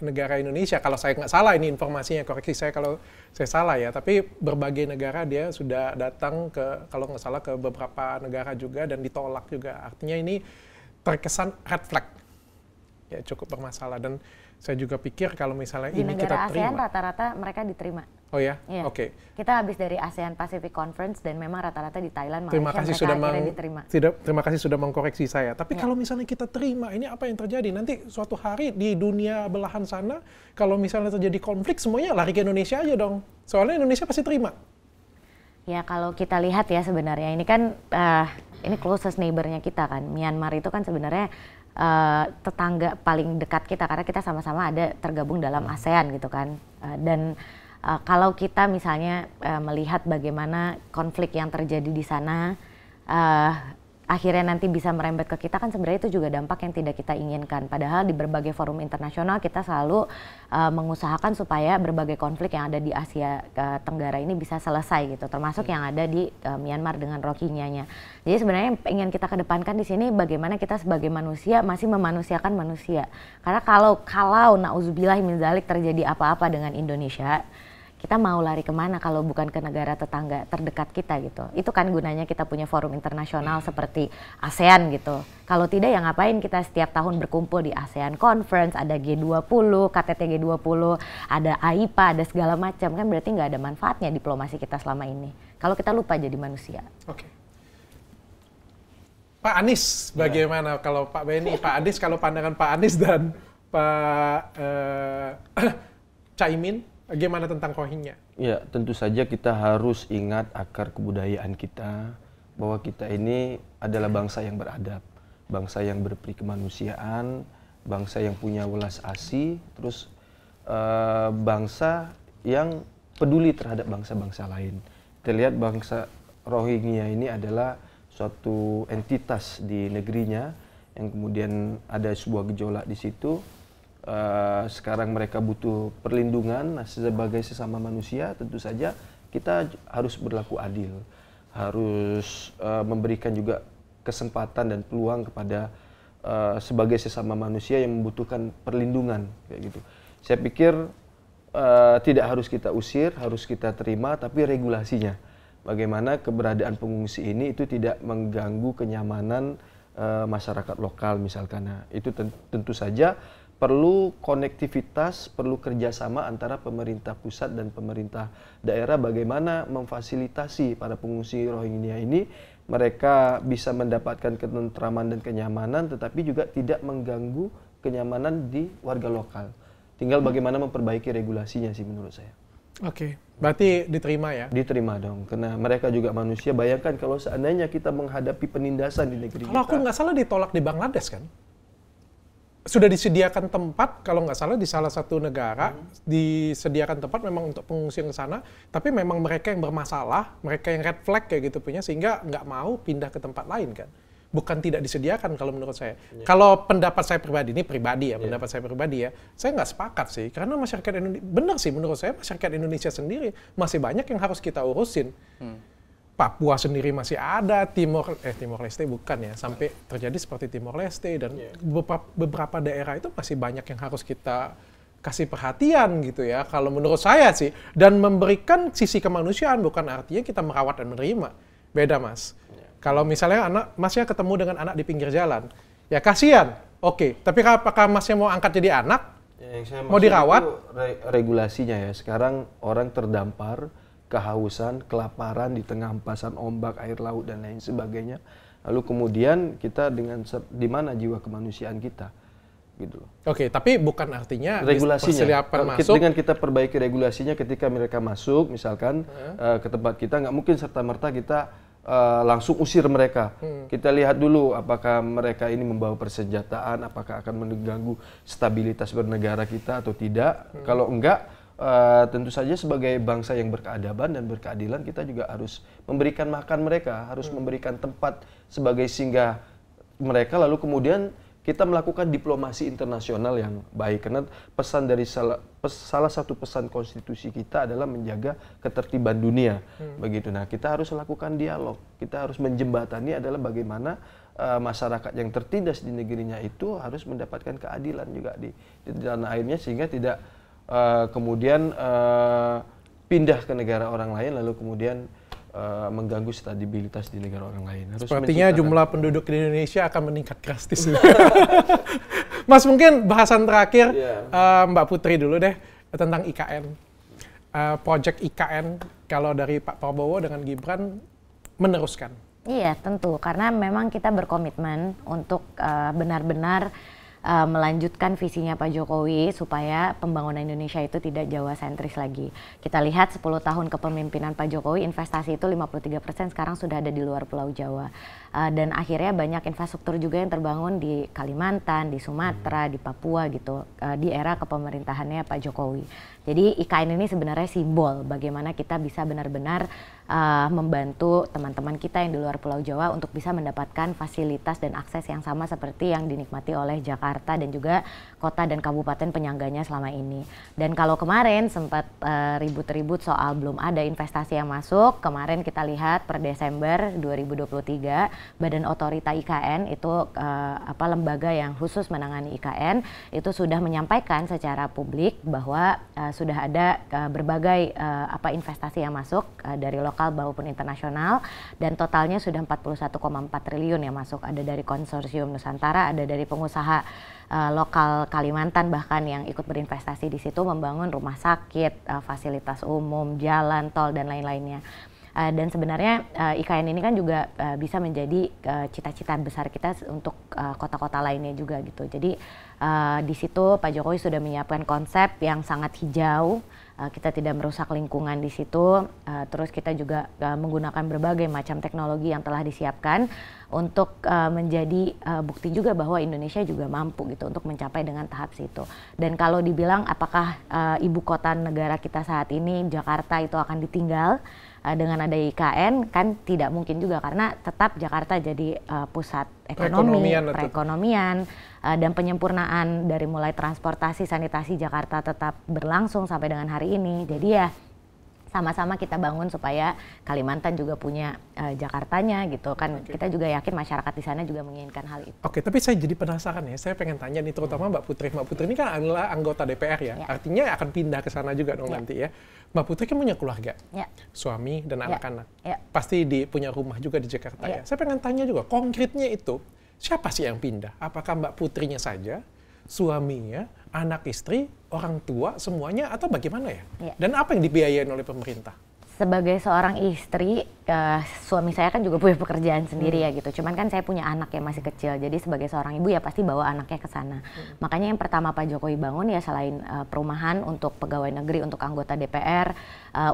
negara Indonesia. Kalau saya nggak salah, ini informasinya, koreksi saya kalau saya salah ya, tapi berbagai negara dia sudah datang kalau nggak salah ke beberapa negara juga dan ditolak juga. Artinya ini terkesan red flag, ya cukup bermasalah. Dan saya juga pikir kalau misalnya di ini negara kita terima. Di negara ASEAN rata-rata mereka diterima. Oh ya? Iya. Oke. Kita habis dari ASEAN Pacific Conference dan memang rata-rata di Thailand, Malaysia mereka diterima. Terima kasih sudah mengkoreksi saya. Tapi kalau misalnya kita terima, ini apa yang terjadi? Nanti suatu hari di dunia belahan sana, kalau misalnya terjadi konflik, semuanya lari ke Indonesia aja dong. Soalnya Indonesia pasti terima. Ya kalau kita lihat ya sebenarnya ini kan, ini closest neighbor-nya kita kan. Myanmar itu kan sebenarnya tetangga paling dekat kita karena kita sama-sama ada tergabung dalam ASEAN gitu kan. Dan kalau kita misalnya melihat bagaimana konflik yang terjadi di sana akhirnya nanti bisa merembet ke kita, kan sebenarnya itu juga dampak yang tidak kita inginkan. Padahal di berbagai forum internasional kita selalu mengusahakan supaya berbagai konflik yang ada di Asia Tenggara ini bisa selesai gitu, termasuk yang ada di Myanmar dengan Rohingya-nya. Jadi sebenarnya yang ingin kita kedepankan di sini bagaimana kita sebagai manusia masih memanusiakan manusia. Karena kalau nauzubillah min dzalik terjadi apa-apa dengan Indonesia, kita mau lari kemana kalau bukan ke negara tetangga terdekat kita gitu. Itu kan gunanya kita punya forum internasional seperti ASEAN gitu. Kalau tidak ya ngapain kita setiap tahun berkumpul di ASEAN Conference, ada G20, KTT G20, ada AIPA, ada segala macam. Kan berarti nggak ada manfaatnya diplomasi kita selama ini. Kalau kita lupa jadi manusia. Oke. Pak Anies, bagaimana kalau Pak Benny, Pak Anies, kalau pandangan Pak Anies dan Pak Caimin, bagaimana tentang Rohingya? Ya, tentu saja kita harus ingat akar kebudayaan kita, bahwa kita ini adalah bangsa yang beradab, bangsa yang berperi kemanusiaan, bangsa yang punya welas asih, terus bangsa yang peduli terhadap bangsa-bangsa lain. Kita lihat bangsa Rohingya ini adalah suatu entitas di negerinya yang kemudian ada sebuah gejolak di situ. Sekarang mereka butuh perlindungan. Nah, sebagai sesama manusia tentu saja kita harus berlaku adil, harus memberikan juga kesempatan dan peluang kepada sebagai sesama manusia yang membutuhkan perlindungan kayak gitu. Saya pikir tidak harus kita usir, harus kita terima, tapi regulasinya bagaimana keberadaan pengungsi ini itu tidak mengganggu kenyamanan masyarakat lokal misalkan. Nah, itu tentu saja perlu konektivitas, perlu kerjasama antara pemerintah pusat dan pemerintah daerah bagaimana memfasilitasi para pengungsi Rohingya ini mereka bisa mendapatkan ketentraman dan kenyamanan tetapi juga tidak mengganggu kenyamanan di warga lokal. Tinggal bagaimana memperbaiki regulasinya sih menurut saya. Oke, berarti diterima ya? Diterima dong, karena mereka juga manusia. Bayangkan kalau seandainya kita menghadapi penindasan di negeri kita. Kalau aku nggak salah ditolak di Bangladesh kan? Sudah disediakan tempat, kalau nggak salah di salah satu negara, disediakan tempat memang untuk pengungsi yang ke sana, tapi memang mereka yang bermasalah, mereka yang red flag kayak gitu punya, sehingga nggak mau pindah ke tempat lain kan. Bukan tidak disediakan kalau menurut saya. Kalau pendapat saya pribadi, ini pribadi ya, pendapat saya pribadi ya, saya nggak sepakat sih. Karena masyarakat Indonesia, benar sih menurut saya masyarakat Indonesia sendiri masih banyak yang harus kita urusin. Papua sendiri masih ada, Timor Leste bukan ya, sampai terjadi seperti Timor Leste dan beberapa daerah itu masih banyak yang harus kita kasih perhatian gitu ya, kalau menurut saya sih. Dan memberikan sisi kemanusiaan bukan artinya kita merawat dan menerima. Beda Mas. Kalau misalnya Masnya ketemu dengan anak di pinggir jalan, ya kasihan, oke. Tapi apakah Masnya mau angkat jadi anak? Mau dirawat? Regulasinya ya, sekarang orang terdampar, kehausan, kelaparan di tengah empasan ombak, air laut dan lain sebagainya. Lalu kemudian kita di mana jiwa kemanusiaan kita, gitu loh. Oke, tapi bukan artinya regulasinya. Masuk. Dengan kita perbaiki regulasinya ketika mereka masuk, misalkan ke tempat kita, nggak mungkin serta merta kita langsung usir mereka. Kita lihat dulu apakah mereka ini membawa persenjataan, apakah akan mengganggu stabilitas bernegara kita atau tidak. Kalau enggak, tentu saja sebagai bangsa yang berkeadaban dan berkeadilan kita juga harus memberikan makan mereka, harus memberikan tempat sebagai singgah mereka, lalu kemudian kita melakukan diplomasi internasional yang baik. Karena pesan dari salah satu pesan konstitusi kita adalah menjaga ketertiban dunia. Begitu. Nah, kita harus lakukan dialog, kita harus menjembatani adalah bagaimana masyarakat yang tertindas di negerinya itu harus mendapatkan keadilan juga di tanah airnya, sehingga tidak kemudian pindah ke negara orang lain lalu kemudian mengganggu stabilitas di negara orang lain. Sepertinya jumlah penduduk di Indonesia akan meningkat drastis. Mas, mungkin bahasan terakhir Mbak Putri dulu deh tentang IKN. Project IKN kalau dari Pak Prabowo dengan Gibran meneruskan. Iya, tentu. Karena memang kita berkomitmen untuk benar-benar melanjutkan visinya Pak Jokowi supaya pembangunan Indonesia itu tidak Jawa sentris lagi. Kita lihat 10 tahun kepemimpinan Pak Jokowi, investasi itu 53% sekarang sudah ada di luar Pulau Jawa. Dan akhirnya banyak infrastruktur juga yang terbangun di Kalimantan, di Sumatera, di Papua gitu, di era kepemerintahannya Pak Jokowi. Jadi IKN ini sebenarnya simbol bagaimana kita bisa benar-benar membantu teman-teman kita yang di luar Pulau Jawa untuk bisa mendapatkan fasilitas dan akses yang sama seperti yang dinikmati oleh Jakarta dan juga kota dan kabupaten penyangganya selama ini. Dan kalau kemarin sempat ribut-ribut soal belum ada investasi yang masuk, kemarin kita lihat per Desember 2023 Badan Otorita IKN itu lembaga yang khusus menangani IKN itu sudah menyampaikan secara publik bahwa sudah ada berbagai investasi yang masuk dari lokal maupun internasional, dan totalnya sudah 41,4 triliun yang masuk. Ada dari konsorsium Nusantara, ada dari pengusaha lokal Kalimantan bahkan yang ikut berinvestasi di situ membangun rumah sakit, fasilitas umum, jalan, tol dan lain-lainnya. Dan sebenarnya IKN ini kan juga bisa menjadi cita-cita besar kita untuk kota-kota lainnya juga gitu. Jadi di situ Pak Jokowi sudah menyiapkan konsep yang sangat hijau. Kita tidak merusak lingkungan di situ. Terus kita juga menggunakan berbagai macam teknologi yang telah disiapkan untuk menjadi bukti juga bahwa Indonesia juga mampu gitu untuk mencapai dengan tahap situ. Dan kalau dibilang apakah ibu kota negara kita saat ini Jakarta itu akan ditinggal dengan ada IKN, kan tidak mungkin juga karena tetap Jakarta jadi pusat ekonomi, perekonomian dan penyempurnaan dari mulai transportasi, sanitasi Jakarta tetap berlangsung sampai dengan hari ini. Jadi ya sama-sama kita bangun supaya Kalimantan juga punya Jakartanya gitu kan. Kita juga yakin masyarakat di sana juga menginginkan hal itu. Oke, tapi saya jadi penasaran ya. Saya pengen tanya nih terutama Mbak Putri. Mbak Putri ini kan adalah anggota DPR ya. Artinya akan pindah ke sana juga dong nanti ya. Mbak Putri kan punya keluarga, suami dan anak-anak. Pasti punya rumah juga di Jakarta ya. Saya pengen tanya juga, konkretnya itu siapa sih yang pindah? Apakah Mbak Putrinya saja, suaminya, anak istri, orang tua, semuanya, atau bagaimana ya? Dan apa yang dibiayain oleh pemerintah? Sebagai seorang istri, suami saya kan juga punya pekerjaan sendiri ya gitu. Cuman kan saya punya anak yang masih kecil, jadi sebagai seorang ibu ya pasti bawa anaknya ke sana. Makanya yang pertama Pak Jokowi bangun ya selain perumahan untuk pegawai negeri, untuk anggota DPR,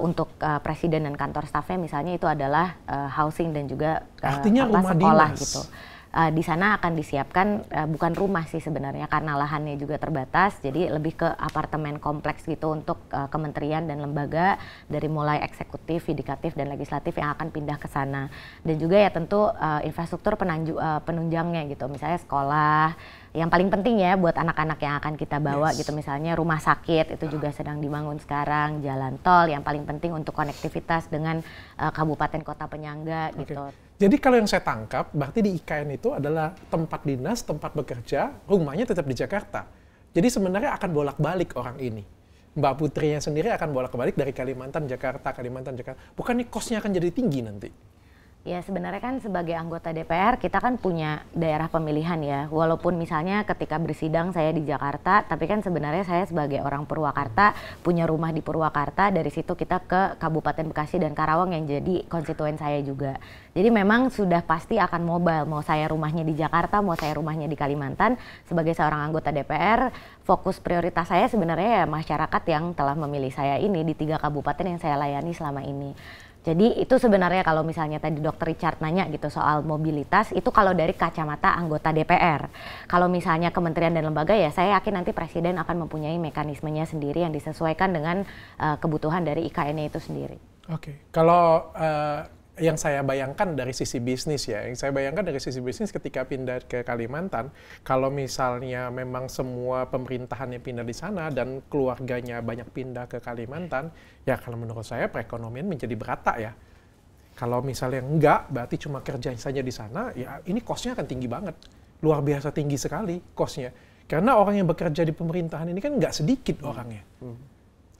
untuk presiden dan kantor stafnya misalnya itu adalah housing dan juga rumah sekolah dinas. gitu. Di sana akan disiapkan bukan rumah sih sebenarnya karena lahannya juga terbatas, jadi lebih ke apartemen kompleks gitu untuk kementerian dan lembaga dari mulai eksekutif, yudikatif dan legislatif yang akan pindah ke sana. Dan juga ya tentu infrastruktur penunjangnya gitu, misalnya sekolah, yang paling penting ya buat anak-anak yang akan kita bawa gitu, misalnya rumah sakit itu juga sedang dibangun sekarang, jalan tol yang paling penting untuk konektivitas dengan kabupaten kota penyangga gitu. Jadi kalau yang saya tangkap, berarti di IKN itu adalah tempat dinas, tempat bekerja, rumahnya tetap di Jakarta. Jadi sebenarnya akan bolak-balik orang ini. Mbak Putrinya sendiri akan bolak-balik dari Kalimantan, Jakarta, Kalimantan, Jakarta. Bukan nih kosnya akan jadi tinggi nanti? Ya sebenarnya kan sebagai anggota DPR kita kan punya daerah pemilihan ya. Walaupun misalnya ketika bersidang saya di Jakarta, tapi kan sebenarnya saya sebagai orang Purwakarta punya rumah di Purwakarta. Dari situ kita ke Kabupaten Bekasi dan Karawang yang jadi konstituen saya juga. Jadi memang sudah pasti akan mobile. Mau saya rumahnya di Jakarta, mau saya rumahnya di Kalimantan. Sebagai seorang anggota DPR, fokus prioritas saya sebenarnya ya masyarakat yang telah memilih saya ini di 3 kabupaten yang saya layani selama ini. Jadi itu sebenarnya kalau misalnya tadi Dr. Richard nanya gitu soal mobilitas, itu kalau dari kacamata anggota DPR. Kalau misalnya kementerian dan lembaga ya saya yakin nanti Presiden akan mempunyai mekanismenya sendiri yang disesuaikan dengan kebutuhan dari IKN-nya itu sendiri. Oke, kalau yang saya bayangkan dari sisi bisnis ya, ketika pindah ke Kalimantan, kalau misalnya memang semua pemerintahannya pindah di sana dan keluarganya banyak pindah ke Kalimantan, ya kalau menurut saya perekonomian menjadi berata ya. Kalau misalnya enggak, berarti cuma kerja saja di sana, ya ini cost-nya akan tinggi banget. Luar biasa tinggi sekali cost-nya. Karena orang yang bekerja di pemerintahan ini kan nggak sedikit orangnya.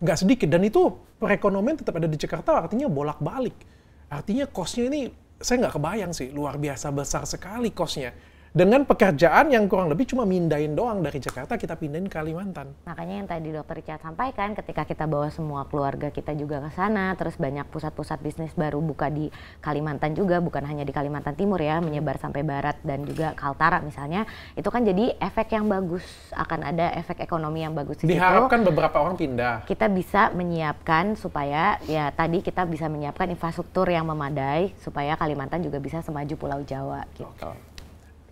Nggak sedikit, dan itu perekonomian tetap ada di Jakarta, artinya bolak-balik. Artinya cost-nya ini, saya nggak kebayang sih, luar biasa besar sekali cost-nya. Dengan pekerjaan yang kurang lebih cuma mindahin doang dari Jakarta, kita pindahin ke Kalimantan. Makanya yang tadi Dr. Richard sampaikan, ketika kita bawa semua keluarga kita juga ke sana, terus banyak pusat-pusat bisnis baru buka di Kalimantan juga, bukan hanya di Kalimantan Timur ya, menyebar sampai Barat dan juga Kaltara misalnya, itu kan jadi efek yang bagus, akan ada efek ekonomi yang bagus di situ. Diharapkan beberapa orang pindah. Kita bisa menyiapkan supaya, ya tadi kita bisa menyiapkan infrastruktur yang memadai, supaya Kalimantan juga bisa semaju Pulau Jawa gitu.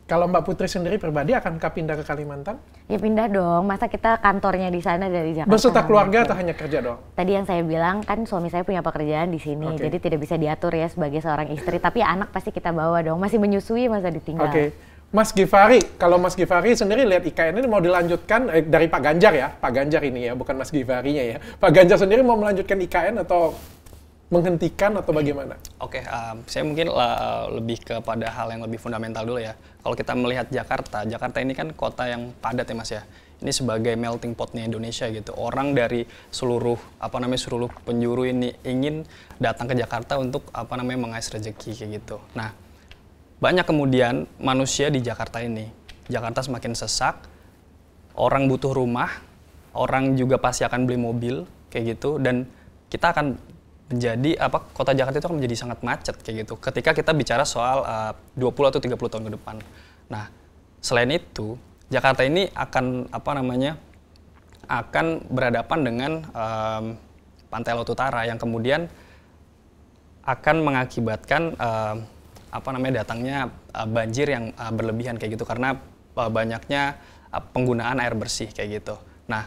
Kalau Mbak Putri sendiri pribadi akankah pindah ke Kalimantan? Ya pindah dong, masa kita kantornya di sana dari Jakarta. Beserta keluarga atau hanya kerja doang? Tadi yang saya bilang kan suami saya punya pekerjaan di sini, jadi tidak bisa diatur ya sebagai seorang istri. Tapi anak pasti kita bawa dong, masih menyusui masa ditinggal. Mas Gifari, kalau Mas Gifari sendiri lihat IKN ini mau dilanjutkan dari Pak Ganjar ya, Pak Ganjar ini ya, bukan Mas Gifarinya ya. Pak Ganjar sendiri mau melanjutkan IKN atau menghentikan atau bagaimana? Saya mungkin lebih kepada hal yang lebih fundamental dulu ya. Kalau kita melihat Jakarta ini kan kota yang padat ya Mas ya. Ini sebagai melting pot-nya Indonesia gitu. Orang dari seluruh seluruh penjuru ini ingin datang ke Jakarta untuk mengais rezeki kayak gitu. Nah, banyak kemudian manusia di Jakarta ini. Jakarta semakin sesak, orang butuh rumah, orang juga pasti akan beli mobil kayak gitu, dan kita akan menjadi kota Jakarta itu akan menjadi sangat macet kayak gitu ketika kita bicara soal 20 atau 30 tahun ke depan. Nah, selain itu Jakarta ini akan akan berhadapan dengan pantai Laut Utara yang kemudian akan mengakibatkan datangnya banjir yang berlebihan kayak gitu karena banyaknya penggunaan air bersih kayak gitu. Nah,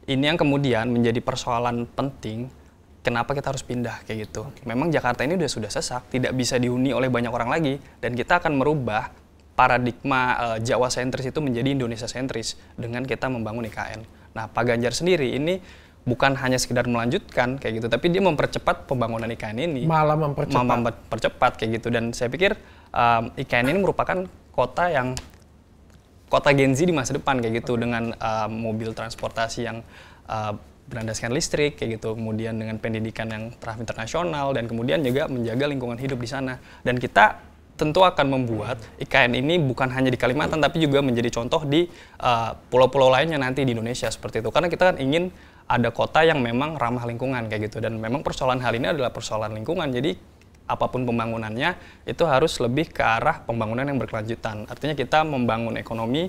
ini yang kemudian menjadi persoalan penting. Kenapa kita harus pindah kayak gitu? Memang Jakarta ini sudah sesak, tidak bisa dihuni oleh banyak orang lagi, dan kita akan merubah paradigma Jawa sentris itu menjadi Indonesia sentris dengan kita membangun IKN. Nah, Pak Ganjar sendiri ini bukan hanya sekedar melanjutkan kayak gitu, tapi dia mempercepat pembangunan IKN ini. Malah mempercepat. Mempercepat kayak gitu. Dan saya pikir IKN ini merupakan kota Gen Z di masa depan kayak gitu, dengan mobil transportasi yang berlandaskan listrik kayak gitu, kemudian dengan pendidikan yang taraf internasional, dan kemudian juga menjaga lingkungan hidup di sana. Dan kita tentu akan membuat IKN ini bukan hanya di Kalimantan, tapi juga menjadi contoh di pulau-pulau lainnya nanti di Indonesia seperti itu. Karena kita kan ingin ada kota yang memang ramah lingkungan kayak gitu, dan memang persoalan hal ini adalah persoalan lingkungan. Jadi apapun pembangunannya itu harus lebih ke arah pembangunan yang berkelanjutan. Artinya kita membangun ekonomi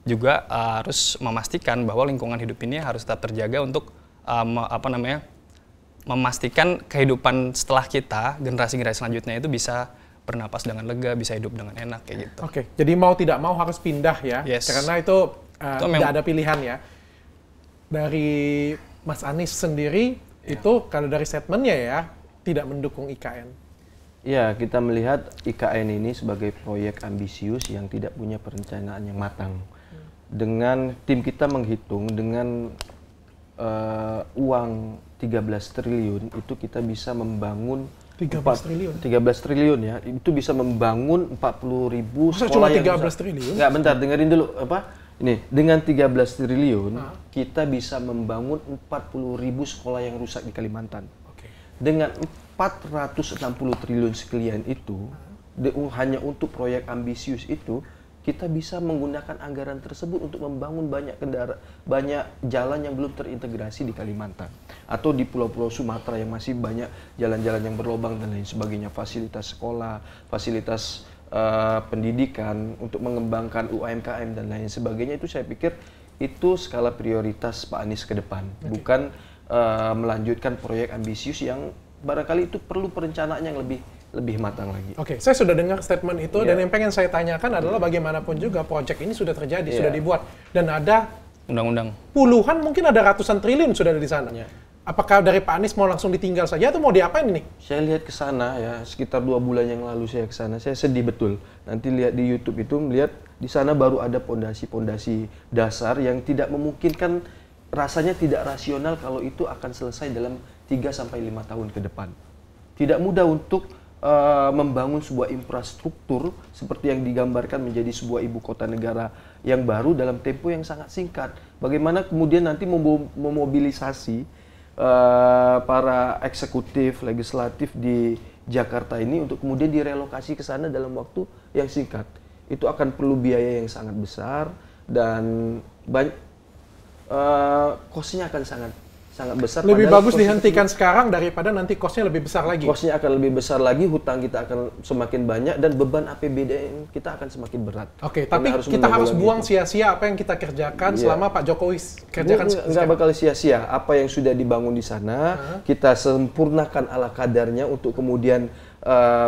juga harus memastikan bahwa lingkungan hidup ini harus tetap terjaga untuk memastikan kehidupan setelah kita, generasi-generasi selanjutnya itu bisa bernapas dengan lega, bisa hidup dengan enak kayak gitu. Oke, jadi mau tidak mau harus pindah ya, karena itu tidak ada pilihan ya. Dari Mas Anies sendiri itu kalau dari statementnya ya tidak mendukung IKN. Ya, kita melihat IKN ini sebagai proyek ambisius yang tidak punya perencanaan yang matang. Dengan tim kita menghitung dengan uang 13 triliun itu kita bisa membangun 13 triliun ya, itu bisa membangun 40.000 sekolah. Cuma 13 triliun? Enggak, bentar, dengerin dulu ini, dengan 13 triliun kita bisa membangun 40.000 sekolah yang rusak di Kalimantan. Dengan 460 triliun sekian itu, hanya untuk proyek ambisius itu, kita bisa menggunakan anggaran tersebut untuk membangun banyak jalan yang belum terintegrasi di Kalimantan. Atau di pulau-pulau Sumatera yang masih banyak jalan-jalan yang berlobang dan lain sebagainya. Fasilitas sekolah, fasilitas pendidikan, untuk mengembangkan UMKM dan lain sebagainya. Itu saya pikir itu skala prioritas Pak Anies ke depan. Bukan melanjutkan proyek ambisius yang barangkali itu perlu perencanaan yang lebih matang lagi. Oke, saya sudah dengar statement itu, dan yang pengen saya tanyakan adalah bagaimanapun juga proyek ini sudah terjadi, sudah dibuat, dan ada undang-undang puluhan, mungkin ada ratusan triliun sudah ada di sana. Apakah dari Pak Anies mau langsung ditinggal saja atau mau diapain ini? Saya lihat ke sana ya, sekitar 2 bulan yang lalu saya ke sana, saya sedih betul. Nanti lihat di YouTube itu, melihat di sana baru ada pondasi-pondasi dasar yang tidak memungkinkan, rasanya tidak rasional kalau itu akan selesai dalam 3 sampai 5 tahun ke depan. Tidak mudah untuk membangun sebuah infrastruktur seperti yang digambarkan menjadi sebuah ibu kota negara yang baru dalam tempo yang sangat singkat. Bagaimana kemudian nanti memobilisasi para eksekutif, legislatif di Jakarta ini untuk kemudian direlokasi ke sana dalam waktu yang singkat. Itu akan perlu biaya yang sangat besar dan cost-nya akan sangat besar. Lebih bagus dihentikan sekarang daripada nanti cost-nya lebih besar lagi. Cost-nya akan lebih besar lagi, hutang kita akan semakin banyak, dan beban APBD kita akan semakin berat. Oke, tapi kita harus buang sia-sia apa yang kita kerjakan selama Pak Jokowi kerjakan. Nggak bakal sia-sia. Apa yang sudah dibangun di sana, kita sempurnakan ala kadarnya untuk kemudian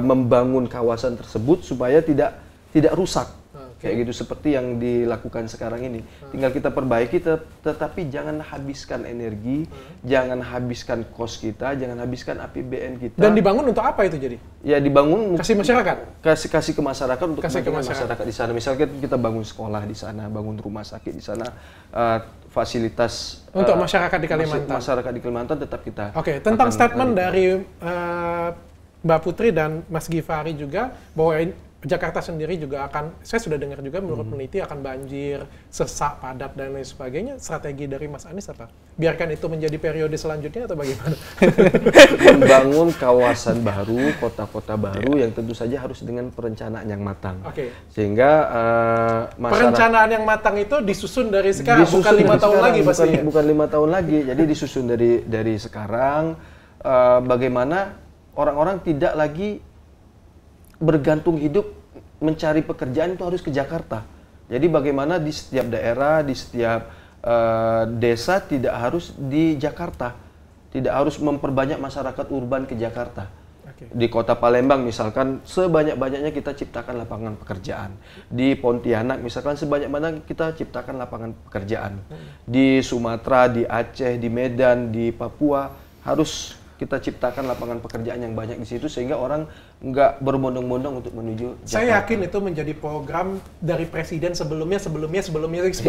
membangun kawasan tersebut supaya tidak rusak. Kayak gitu, seperti yang dilakukan sekarang ini. Tinggal kita perbaiki, tetapi jangan habiskan energi, jangan habiskan kos kita, jangan habiskan APBN kita. Dan dibangun untuk apa itu jadi? Ya dibangun kasih masyarakat? Kasih ke masyarakat untuk masyarakat di sana. Misalnya kita bangun sekolah di sana, bangun rumah sakit di sana, fasilitas untuk masyarakat di Kalimantan. Masyarakat di Kalimantan tetap kita. Oke, tentang statement dari Mbak Putri dan Mas Gifari juga bahwa Jakarta sendiri juga akan, saya sudah dengar juga menurut peneliti akan banjir, sesak, padat, dan lain sebagainya. Strategi dari Mas Anies apa? Biarkan itu menjadi periode selanjutnya atau bagaimana? Membangun kawasan baru, kota-kota baru yang tentu saja harus dengan perencanaan yang matang. Sehingga perencanaan yang matang itu disusun dari sekarang, bukan 5 tahun lagi pastinya. Bukan 5 tahun lagi, jadi disusun dari sekarang. Bagaimana orang-orang tidak lagi bergantung hidup mencari pekerjaan itu harus ke Jakarta. Jadi bagaimana di setiap daerah, di setiap desa tidak harus di Jakarta. Tidak harus memperbanyak masyarakat urban ke Jakarta. Di kota Palembang misalkan sebanyak-banyaknya kita ciptakan lapangan pekerjaan. Di Pontianak misalkan sebanyak-banyaknya kita ciptakan lapangan pekerjaan. Di Sumatera, di Aceh, di Medan, di Papua harus kita ciptakan lapangan pekerjaan yang banyak di situ sehingga orang nggak berbondong-bondong untuk menuju Jakarta. Saya yakin itu menjadi program dari presiden sebelumnya lagi.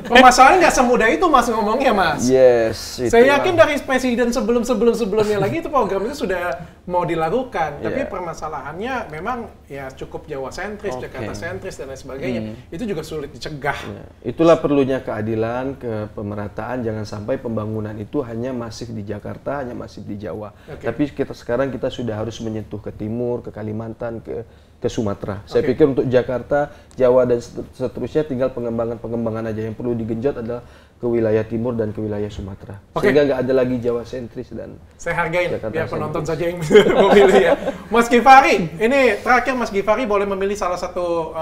Permasalahan nggak semudah itu Mas ngomongnya Mas. Yes. Saya yakin dari presiden sebelumnya lagi itu program itu sudah mau dilakukan. Tapi permasalahannya memang ya cukup Jawa sentris, Jakarta sentris dan lain sebagainya. Itu juga sulit dicegah. Itulah perlunya keadilan, kepemerataan. Jangan sampai pembangunan itu hanya masif di Jakarta, hanya masif di Jawa. Tapi sekarang kita sudah harus menyentuh ke timur, ke Kalimantan, ke Sumatera. Saya pikir untuk Jakarta, Jawa dan seterusnya tinggal pengembangan aja. Yang perlu digenjot adalah ke wilayah timur dan ke wilayah Sumatera. Sehingga nggak ada lagi Jawa sentris dan saya hargain Jakarta biar penonton saja yang memilih ya. Mas Gifari, ini terakhir Mas Gifari boleh memilih salah satu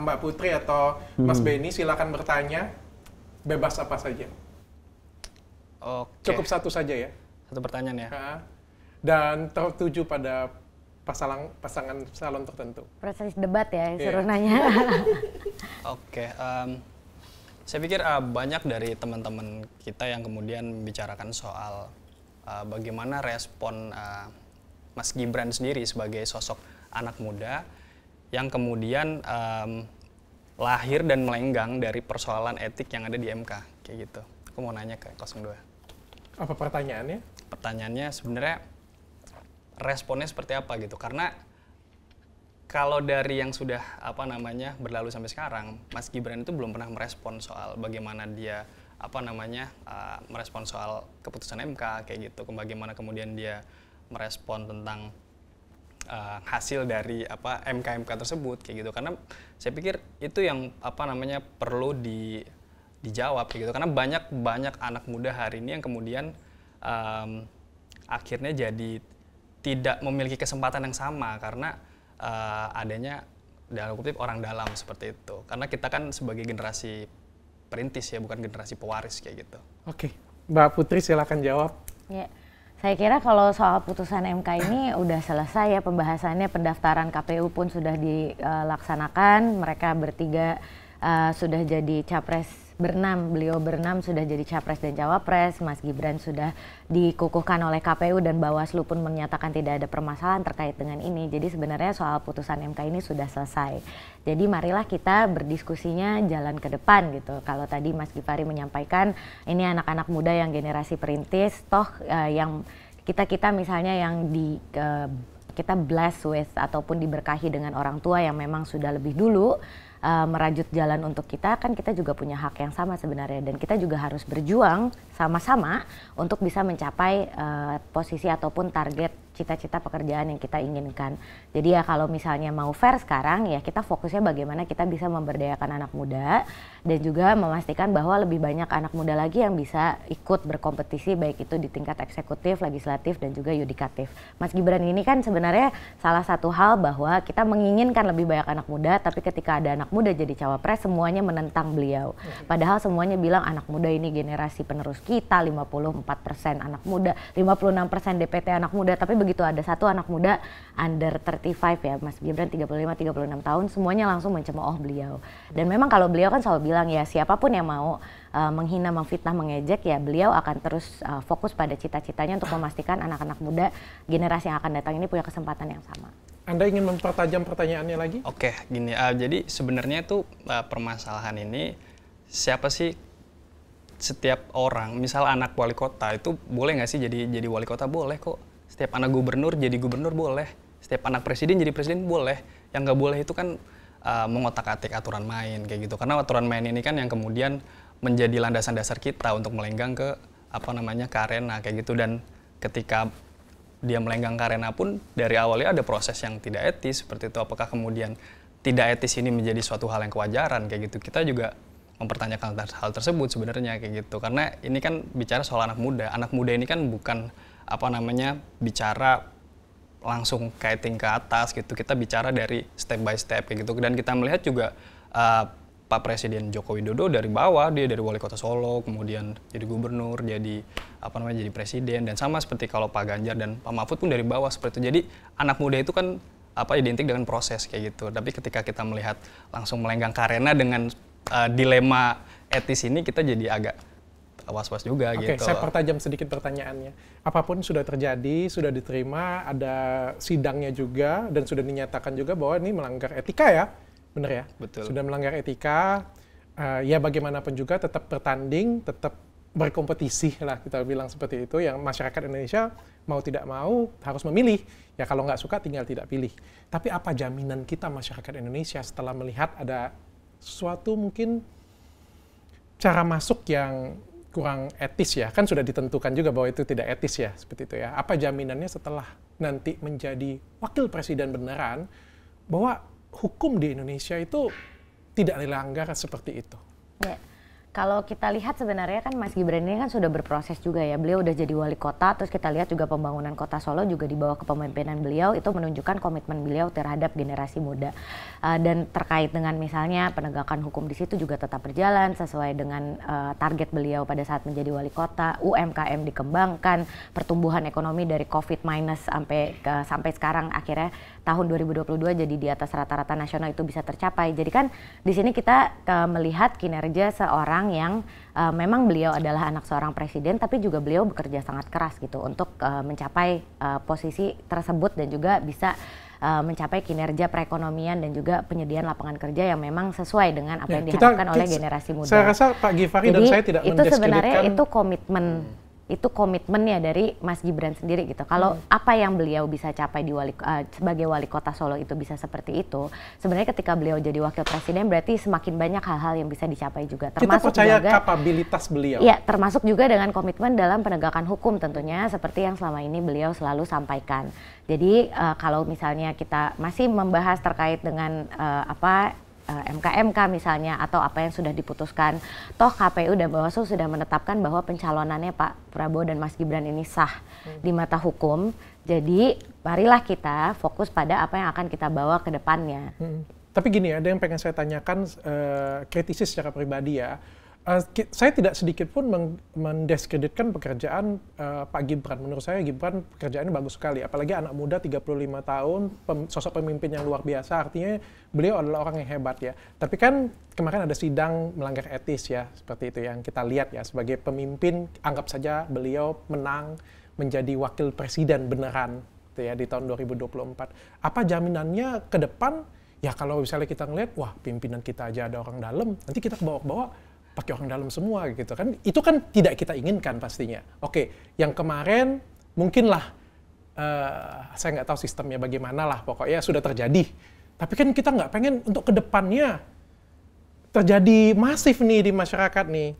Mbak Putri atau Mas Benny, silakan bertanya. Bebas apa saja. Cukup satu saja ya. Satu pertanyaan ya. Dan tertuju pada pasangan calon tertentu. Proses debat ya, suruh nanya. Saya pikir banyak dari teman-teman kita yang kemudian membicarakan soal bagaimana respon Mas Gibran sendiri sebagai sosok anak muda yang kemudian lahir dan melenggang dari persoalan etik yang ada di MK, kayak gitu. Aku mau nanya ke 02. Apa pertanyaannya? Pertanyaannya sebenarnya responnya seperti apa gitu, karena kalau dari yang sudah berlalu sampai sekarang, Mas Gibran itu belum pernah merespon soal bagaimana dia merespon soal keputusan MK kayak gitu, bagaimana kemudian dia merespon tentang hasil dari MK tersebut kayak gitu, karena saya pikir itu yang perlu dijawab kayak gitu, karena banyak anak muda hari ini yang kemudian akhirnya jadi tidak memiliki kesempatan yang sama karena adanya dalam kutip orang dalam seperti itu. Karena kita kan sebagai generasi perintis ya, bukan generasi pewaris kayak gitu. Oke, Mbak Putri silakan jawab. Ya, saya kira kalau soal putusan MK ini udah selesai ya pembahasannya, pendaftaran KPU pun sudah dilaksanakan, mereka bertiga sudah jadi capres beliau berenam sudah jadi capres dan cawapres, Mas Gibran sudah dikukuhkan oleh KPU dan Bawaslu pun menyatakan tidak ada permasalahan terkait dengan ini. Jadi sebenarnya soal putusan MK ini sudah selesai. Jadi marilah kita berdiskusinya jalan ke depan gitu. Kalau tadi Mas Gifari menyampaikan ini anak-anak muda yang generasi perintis, yang kita misalnya yang kita blessed with ataupun diberkahi dengan orang tua yang memang sudah lebih dulu merajut jalan untuk kita, kan kita juga punya hak yang sama sebenarnya, dan kita juga harus berjuang sama-sama untuk bisa mencapai posisi ataupun target cita-cita pekerjaan yang kita inginkan. Jadi ya kalau misalnya mau fair sekarang ya kita fokusnya bagaimana kita bisa memberdayakan anak muda dan juga memastikan bahwa lebih banyak anak muda lagi yang bisa ikut berkompetisi baik itu di tingkat eksekutif, legislatif dan juga yudikatif. Mas Gibran ini kan sebenarnya salah satu hal bahwa kita menginginkan lebih banyak anak muda, tapi ketika ada anak muda jadi cawapres semuanya menentang beliau. Padahal semuanya bilang anak muda ini generasi penerus kita, 54% anak muda, 56% DPT anak muda, tapi begitu ada satu anak muda under 35 ya, Mas Gibran 35-36 tahun, semuanya langsung mencemooh beliau. Dan memang kalau beliau kan selalu bilang ya siapapun yang mau menghina, memfitnah, mengejek ya beliau akan terus fokus pada cita-citanya untuk memastikan anak-anak muda generasi yang akan datang ini punya kesempatan yang sama. Anda ingin mempertajam pertanyaannya lagi? Oke, gini, jadi sebenarnya itu permasalahan ini siapa sih setiap orang, misal anak wali kota itu boleh nggak sih jadi wali kota? Boleh kok. Setiap anak gubernur jadi gubernur boleh. Setiap anak presiden jadi presiden boleh. Yang nggak boleh itu kan mengotak-atik aturan main kayak gitu. Karena aturan main ini kan yang kemudian menjadi landasan dasar kita untuk melenggang ke ke arena kayak gitu. Dan ketika dia melenggang ke arena pun dari awalnya ada proses yang tidak etis seperti itu. Apakah kemudian tidak etis ini menjadi suatu hal yang kewajaran kayak gitu? Kita juga mempertanyakan hal tersebut sebenarnya kayak gitu. Karena ini kan bicara soal anak muda. Anak muda ini kan bukan bicara langsung kaiting ke atas gitu. Kita bicara dari step by step kayak gitu. Dan kita melihat juga Pak Presiden Joko Widodo dari bawah, dia dari wali kota Solo, kemudian jadi gubernur, jadi jadi presiden, dan sama seperti kalau Pak Ganjar dan Pak Mahfud pun dari bawah seperti itu. Jadi anak muda itu kan identik dengan proses kayak gitu. Tapi ketika kita melihat langsung melenggang ke arena dengan dilema etis ini, kita jadi agak was-was juga gitu. Oke, saya pertajam sedikit pertanyaannya. Apapun sudah terjadi, sudah diterima, ada sidangnya juga, dan sudah dinyatakan juga bahwa ini melanggar etika ya, benar ya? Betul. Sudah melanggar etika, ya bagaimanapun juga tetap bertanding, tetap berkompetisi lah, kita bilang seperti itu, yang masyarakat Indonesia mau tidak mau harus memilih. Ya kalau nggak suka tinggal tidak pilih. Tapi apa jaminan kita masyarakat Indonesia setelah melihat ada sesuatu mungkin cara masuk yang kurang etis ya, kan sudah ditentukan juga bahwa itu tidak etis ya, seperti itu ya. Apa jaminannya setelah nanti menjadi wakil presiden beneran, bahwa hukum di Indonesia itu tidak dilanggar seperti itu? Ya. Kalau kita lihat sebenarnya kan Mas Gibran ini kan sudah berproses juga ya. Beliau udah jadi wali kota, terus kita lihat juga pembangunan kota Solo juga di bawah kepemimpinan beliau, itu menunjukkan komitmen beliau terhadap generasi muda. Dan terkait dengan misalnya penegakan hukum di situ juga tetap berjalan sesuai dengan target beliau pada saat menjadi wali kota. UMKM dikembangkan, pertumbuhan ekonomi dari COVID minus sampai sekarang akhirnya tahun 2022 jadi di atas rata-rata nasional itu bisa tercapai. Jadi kan di sini kita melihat kinerja seorang yang memang beliau adalah anak seorang presiden, tapi juga beliau bekerja sangat keras gitu untuk mencapai posisi tersebut dan juga bisa mencapai kinerja perekonomian dan juga penyediaan lapangan kerja yang memang sesuai dengan apa yang diharapkan oleh generasi muda. Saya rasa Pak Givari dan saya tidak itu sebenarnya itu komitmen. Itu komitmennya dari Mas Gibran sendiri gitu. Kalau apa yang beliau bisa capai di sebagai wali kota Solo itu bisa seperti itu, sebenarnya ketika beliau jadi wakil presiden berarti semakin banyak hal-hal yang bisa dicapai juga. Termasuk kita percaya juga kapabilitas beliau. Iya, termasuk juga dengan komitmen dalam penegakan hukum tentunya seperti yang selama ini beliau selalu sampaikan. Jadi kalau misalnya kita masih membahas terkait dengan MK misalnya atau apa yang sudah diputuskan, toh KPU dan Bawaslu sudah menetapkan bahwa pencalonannya Pak Prabowo dan Mas Gibran ini sah di mata hukum. Jadi marilah kita fokus pada apa yang akan kita bawa ke depannya. Tapi gini, ada yang pengen saya tanyakan, kritisi secara pribadi ya. Saya tidak sedikit pun mendiskreditkan pekerjaan Pak Gibran. Menurut saya Gibran pekerjaannya bagus sekali. Apalagi anak muda 35 tahun, sosok pemimpin yang luar biasa. Artinya beliau adalah orang yang hebat ya. Tapi kan kemarin ada sidang melanggar etis ya. Seperti itu yang kita lihat ya. Sebagai pemimpin, anggap saja beliau menang menjadi wakil presiden beneran gitu ya, di tahun 2024. Apa jaminannya ke depan? Ya kalau misalnya kita ngeliat, wah pimpinan kita aja ada orang dalam. Nanti kita ke bawah-bawah pakai orang dalam semua gitu kan, itu kan tidak kita inginkan pastinya. Oke, yang kemarin mungkinlah saya nggak tahu sistemnya bagaimana lah, pokoknya sudah terjadi. Tapi kan kita nggak pengen untuk kedepannya terjadi masif nih di masyarakat nih.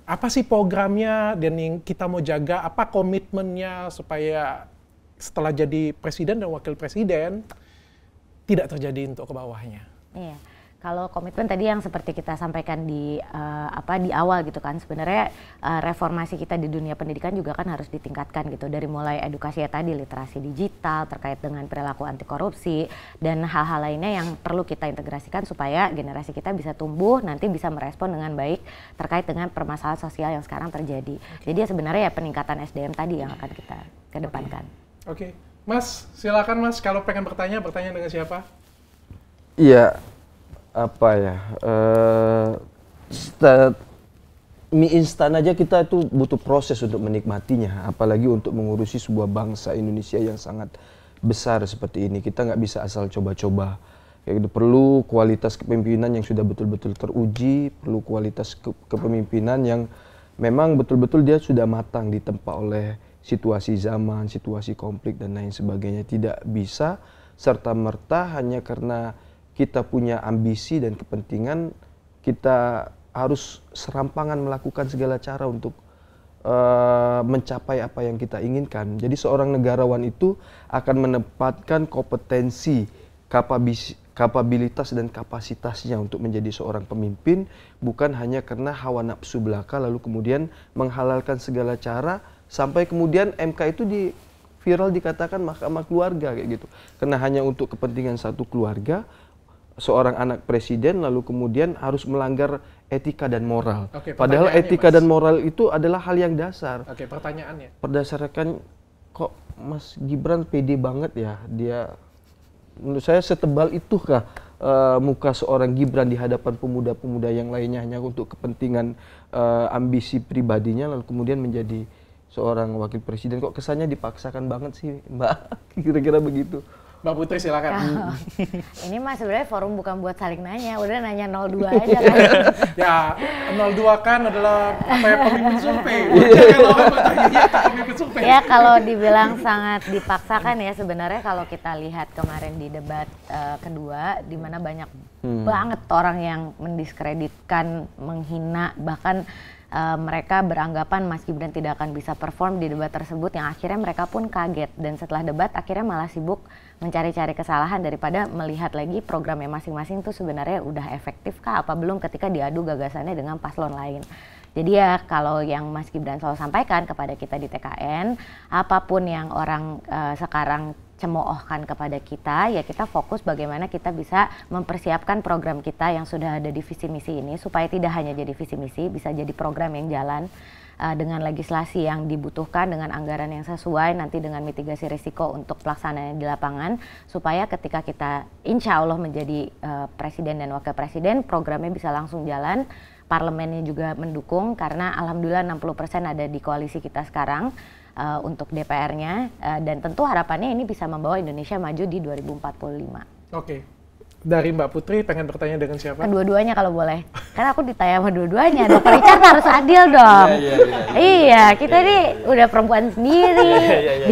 Apa sih programnya dan yang kita mau jaga, apa komitmennya supaya setelah jadi presiden dan wakil presiden tidak terjadi untuk ke bawahnya. Iya. Kalau komitmen tadi yang seperti kita sampaikan di awal gitu kan, sebenarnya reformasi kita di dunia pendidikan juga kan harus ditingkatkan gitu, dari mulai edukasi ya tadi, literasi digital terkait dengan perilaku anti korupsi dan hal-hal lainnya yang perlu kita integrasikan supaya generasi kita bisa tumbuh nanti bisa merespon dengan baik terkait dengan permasalahan sosial yang sekarang terjadi. Jadi ya sebenarnya ya peningkatan SDM tadi yang akan kita kedepankan. Oke. Mas, silakan Mas, kalau pengen bertanya dengan siapa? Iya. Mie instan aja kita itu butuh proses untuk menikmatinya, apalagi untuk mengurusi sebuah bangsa Indonesia yang sangat besar seperti ini. Kita nggak bisa asal coba-coba. Kayak gitu, perlu kualitas kepemimpinan yang sudah betul-betul teruji, perlu kualitas kepemimpinan yang memang betul-betul dia sudah matang ditempa oleh situasi zaman, situasi konflik dan lain sebagainya. Tidak bisa serta-merta hanya karena kita punya ambisi dan kepentingan, kita harus serampangan melakukan segala cara untuk mencapai apa yang kita inginkan. Jadi seorang negarawan itu akan menempatkan kompetensi, kapabilitas dan kapasitasnya untuk menjadi seorang pemimpin, bukan hanya karena hawa nafsu belaka lalu kemudian menghalalkan segala cara sampai kemudian MK itu viral dikatakan mahkamah keluarga kayak gitu. Karena hanya untuk kepentingan satu keluarga, seorang anak presiden lalu kemudian harus melanggar etika dan moral. Oke, padahal etika dan moral itu adalah hal yang dasar. Oke, pertanyaannya. Berdasarkan kok Mas Gibran pede banget ya, dia menurut saya setebal itukah muka seorang Gibran di hadapan pemuda-pemuda yang lainnya hanya untuk kepentingan ambisi pribadinya, lalu kemudian menjadi seorang wakil presiden. Kok kesannya dipaksakan banget sih, Mbak? Kira-kira begitu. Mbak Putri silakan. Ini mah sebenarnya forum bukan buat saling nanya, udah nanya 02 aja kan. Ya, 02 kan adalah pemimpin survei. Ya kalau dibilang sangat dipaksakan ya sebenarnya kalau kita lihat kemarin di debat kedua, di mana banyak banget orang yang mendiskreditkan, menghina, bahkan mereka beranggapan Mas Gibran tidak akan bisa perform di debat tersebut, yang akhirnya mereka pun kaget dan setelah debat akhirnya malah sibuk mencari-cari kesalahan daripada melihat lagi programnya masing-masing tuh sebenarnya udah efektif kah apa belum ketika diadu gagasannya dengan paslon lain. Jadi ya kalau yang Mas Gibran selalu sampaikan kepada kita di TKN, apapun yang orang sekarang cemoohkan kepada kita, ya kita fokus bagaimana kita bisa mempersiapkan program kita yang sudah ada di visi misi ini supaya tidak hanya jadi visi misi, bisa jadi program yang jalan dengan legislasi yang dibutuhkan, dengan anggaran yang sesuai, nanti dengan mitigasi risiko untuk pelaksanaan di lapangan, supaya ketika kita insya Allah menjadi presiden dan wakil presiden, programnya bisa langsung jalan, parlemennya juga mendukung, karena alhamdulillah 60% ada di koalisi kita sekarang untuk DPR-nya, dan tentu harapannya ini bisa membawa Indonesia maju di 2045. Oke. Dari Mbak Putri pengen bertanya dengan siapa? Dua-duanya kalau boleh. Karena aku ditanya sama dua-duanya. Dr. Richard harus adil dong. Iya, kita nih udah perempuan sendiri,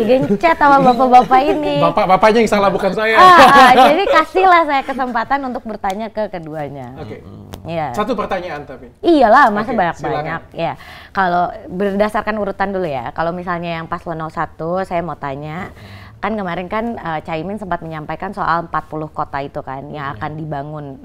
digencet sama bapak-bapak ini. Bapak-bapaknya yang salah bukan saya. Jadi kasihlah saya kesempatan untuk bertanya ke keduanya. Oke. Iya. Satu pertanyaan tapi. Iyalah, masa Oke, banyak-banyak. Ya, kalau berdasarkan urutan dulu ya. Kalau misalnya yang paslon 01, saya mau tanya. Kan kemarin kan Caimin sempat menyampaikan soal 40 kota itu kan yang akan dibangun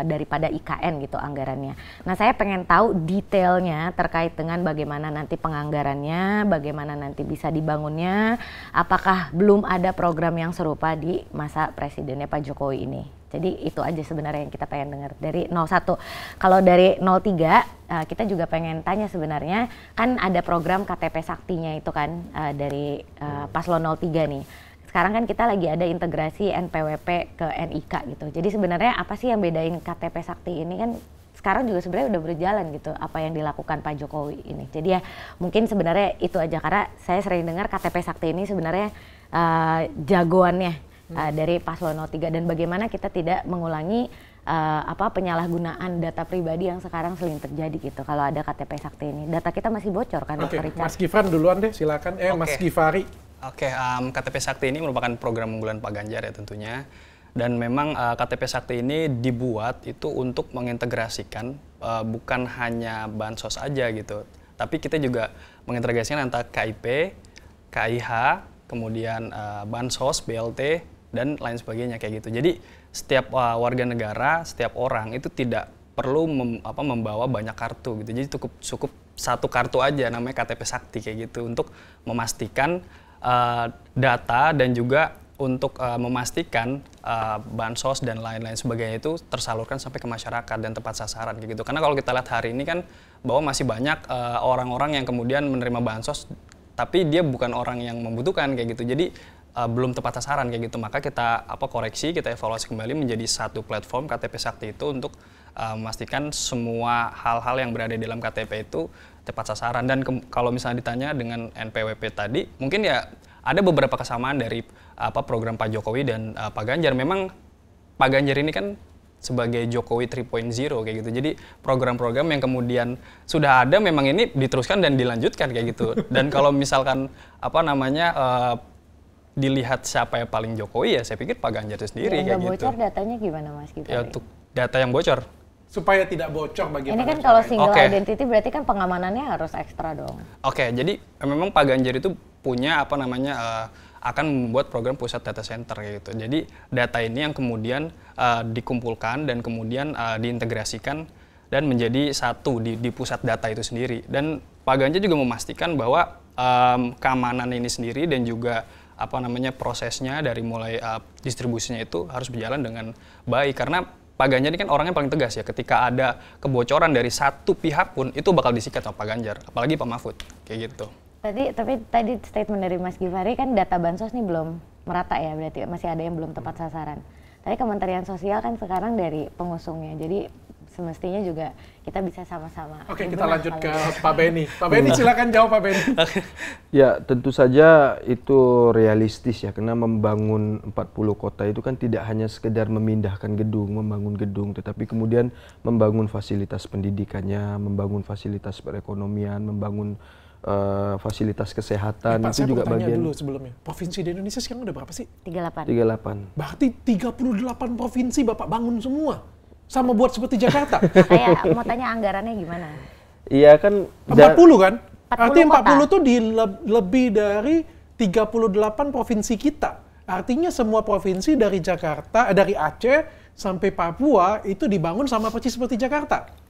daripada IKN gitu anggarannya. Nah saya pengen tahu detailnya terkait dengan bagaimana nanti penganggarannya, bagaimana nanti bisa dibangunnya, apakah belum ada program yang serupa di masa presidennya Pak Jokowi ini. Jadi itu aja sebenarnya yang kita pengen dengar dari 01. Kalau dari 03 kita juga pengen tanya sebenarnya kan ada program KTP Saktinya itu kan dari paslon 03 nih. Sekarang kan kita lagi ada integrasi NPWP ke NIK gitu. Jadi sebenarnya apa sih yang bedain KTP Sakti ini kan sekarang juga sebenarnya udah berjalan gitu apa yang dilakukan Pak Jokowi ini. Jadi ya mungkin sebenarnya itu aja karena saya sering dengar KTP Sakti ini sebenarnya jagoannya dari paslon 03 dan bagaimana kita tidak mengulangi penyalahgunaan data pribadi yang sekarang sering terjadi gitu kalau ada KTP Sakti ini. Data kita masih bocor kan, Dr. Richard? Mas Gifran duluan deh, silakan. Mas Gifari. KTP Sakti ini merupakan program unggulan Pak Ganjar ya tentunya. Dan memang KTP Sakti ini dibuat itu untuk mengintegrasikan bukan hanya bansos aja gitu. Tapi kita juga mengintegrasikan antara KIP, KIH, kemudian bansos, BLT, dan lain sebagainya kayak gitu. Jadi setiap warga negara, setiap orang itu tidak perlu membawa banyak kartu gitu. Jadi cukup satu kartu aja namanya KTP Sakti kayak gitu untuk memastikan data dan juga untuk memastikan bansos dan lain-lain sebagainya itu tersalurkan sampai ke masyarakat dan tepat sasaran kayak gitu. Karena kalau kita lihat hari ini kan bahwa masih banyak orang-orang yang kemudian menerima bansos tapi dia bukan orang yang membutuhkan kayak gitu. Jadi belum tepat sasaran kayak gitu. Maka kita koreksi, kita evaluasi kembali menjadi satu platform KTP Sakti itu untuk memastikan semua hal-hal yang berada di dalam KTP itu tepat sasaran. Dan kalau misalnya ditanya dengan NPWP tadi, mungkin ya ada beberapa kesamaan dari program Pak Jokowi dan Pak Ganjar. Memang Pak Ganjar ini kan sebagai Jokowi 3.0 kayak gitu. Jadi program-program yang kemudian sudah ada memang ini diteruskan dan dilanjutkan kayak gitu. Dan kalau misalkan dilihat siapa yang paling Jokowi ya saya pikir Pak Ganjar itu sendiri kayak gitu. Bocor datanya gimana Mas Gifari? Ya untuk data yang bocor. Supaya tidak bocor bagi ini kan kalau single identity berarti kan pengamanannya harus ekstra dong. Jadi memang Pak Ganjar itu punya akan membuat program pusat data center kayak gitu. Jadi data ini yang kemudian dikumpulkan dan kemudian diintegrasikan dan menjadi satu di pusat data itu sendiri. Dan Pak Ganjar juga memastikan bahwa keamanan ini sendiri dan juga prosesnya dari mulai distribusinya itu harus berjalan dengan baik karena Pak Ganjar ini kan orangnya paling tegas ya, ketika ada kebocoran dari satu pihak pun itu bakal disikat sama Pak Ganjar, apalagi Pak Mahfud kayak gitu. Tapi tadi statement dari Mas Gifari kan data bansos nih belum merata ya, berarti masih ada yang belum tepat sasaran. Tapi Kementerian Sosial kan sekarang dari pengusungnya, jadi semestinya juga kita bisa sama-sama. Oke, kita lanjut ke Pak Benny. Pak Benny silakan jawab Pak Benny. Ya, tentu saja itu realistis ya, karena membangun 40 kota itu kan tidak hanya sekedar memindahkan gedung, membangun gedung, tetapi kemudian membangun fasilitas pendidikannya, membangun fasilitas perekonomian, membangun fasilitas kesehatan. Pak, itu saya juga mau tanya bagian. dulu sebelumnya. Provinsi di Indonesia sekarang udah berapa sih? 38. 38. Berarti 38 provinsi Bapak bangun semua. Sama buat seperti Jakarta. Saya mau tanya anggarannya gimana? Iya kan. 40 kan? 40 Artinya 40 kota. tuh di lebih dari 38 provinsi kita. Artinya semua provinsi dari Jakarta, dari Aceh sampai Papua itu dibangun sama persis seperti Jakarta.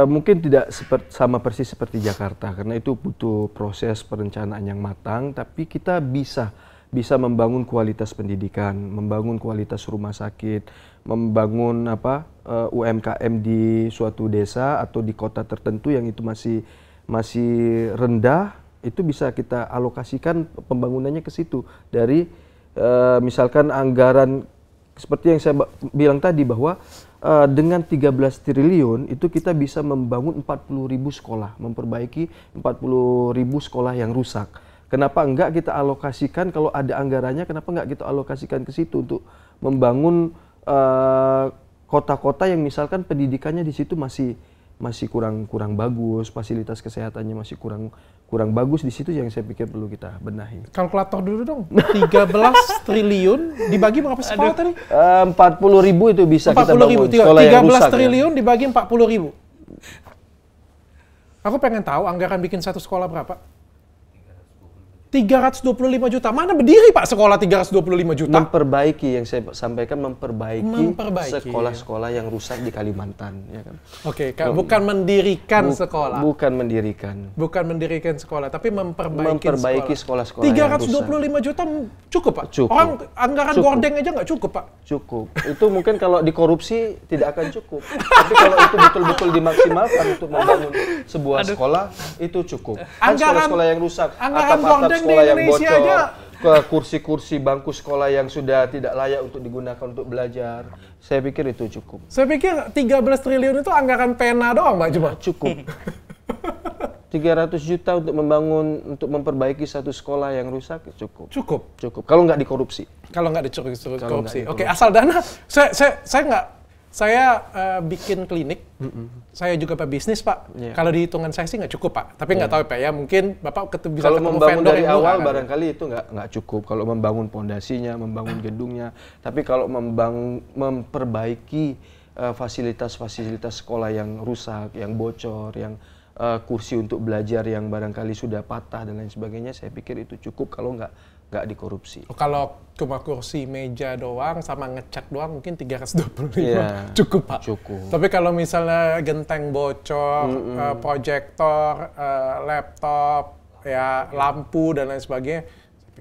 Mungkin tidak sama persis seperti Jakarta, karena itu butuh proses perencanaan yang matang, tapi kita bisa membangun kualitas pendidikan, membangun kualitas rumah sakit, membangun UMKM di suatu desa atau di kota tertentu yang itu masih rendah, itu bisa kita alokasikan pembangunannya ke situ. Dari misalkan anggaran seperti yang saya bilang tadi bahwa dengan 13 triliun itu kita bisa membangun 40.000 sekolah, memperbaiki 40.000 sekolah yang rusak. Kenapa enggak kita alokasikan, kalau ada anggarannya, kenapa enggak kita alokasikan ke situ untuk membangun kota-kota yang misalkan pendidikannya di situ masih kurang bagus, fasilitas kesehatannya masih kurang bagus di situ, yang saya pikir perlu kita benahi. Kalkulator dulu dong. 13 triliun dibagi berapa sekolah tadi? 40.000 itu bisa kita bangun sekolah yang rusak. 13 triliun dibagi 40.000. Aku pengen tahu anggaran bikin satu sekolah berapa? 325 juta. Mana berdiri Pak sekolah 325 juta? Memperbaiki, yang saya sampaikan memperbaiki sekolah-sekolah yang rusak di Kalimantan, ya kan? Oke, bukan mendirikan sekolah. Bukan mendirikan. Bukan mendirikan sekolah, tapi memperbaiki sekolah-sekolah yang rusak. 325 juta cukup Pak? Cukup. Orang anggaran gordeng aja nggak cukup Pak? Cukup. Itu mungkin kalau dikorupsi tidak akan cukup. Tapi kalau itu betul-betul dimaksimalkan untuk membangun sebuah sekolah, itu cukup. Kan sekolah-sekolah yang rusak, atap-atap sekolah yang bocor, ke kursi-kursi bangku sekolah yang sudah tidak layak untuk digunakan untuk belajar. Saya pikir itu cukup. Saya pikir 13 triliun itu anggaran pena doang Pak cuma. Cukup. 300 juta untuk memperbaiki satu sekolah yang rusak cukup. Cukup. Kalau nggak dikorupsi. Kalau nggak dikorupsi. Oke, asal dana. Saya bikin klinik. Saya juga pebisnis Pak. Yeah. Kalau di hitungan saya sih nggak cukup Pak. Tapi nggak tahu Pak ya. Mungkin Bapak bisa kalau ketemu membangun vendor dari yang awal kan? Barangkali itu nggak cukup. Kalau membangun pondasinya, membangun gedungnya. Tapi kalau memperbaiki fasilitas-fasilitas sekolah yang rusak, yang bocor, yang kursi untuk belajar yang barangkali sudah patah dan lain sebagainya, saya pikir itu cukup kalau nggak dikorupsi. Kalau cuma kursi meja doang sama ngecat doang mungkin 325 cukup Pak. Cukup. Tapi kalau misalnya genteng bocor, proyektor, laptop, ya lampu dan lain sebagainya.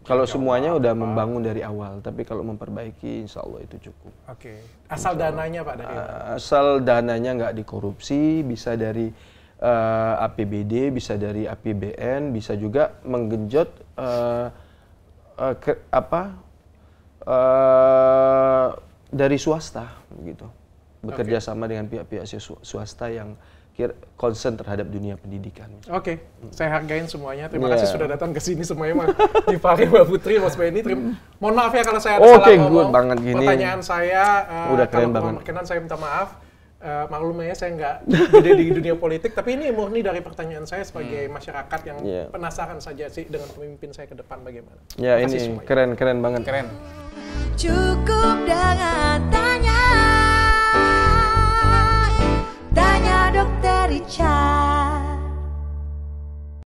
Kalau semuanya udah membangun dari awal, tapi kalau memperbaiki, insya Allah itu cukup. Oke. Asal dananya Pak dari asal dananya nggak dikorupsi, bisa dari APBD, bisa dari APBN, bisa juga menggenjot dari swasta, begitu. Bekerja sama dengan pihak-pihak swasta yang concern terhadap dunia pendidikan. Oke, saya hargain semuanya. Terima kasih sudah datang ke sini semuanya, Mas Gifari, Mbak Putri, Mas Benny. Mohon maaf ya kalau saya ada salah ngomong. Good banget gini. Pertanyaan saya, udah keren banget. Kalau berkenan saya minta maaf. Maklumnya saya nggak gede di dunia politik, tapi ini murni dari pertanyaan saya sebagai masyarakat yang penasaran saja sih dengan pemimpin saya ke depan bagaimana. Ya ini keren banget. Cukup dengan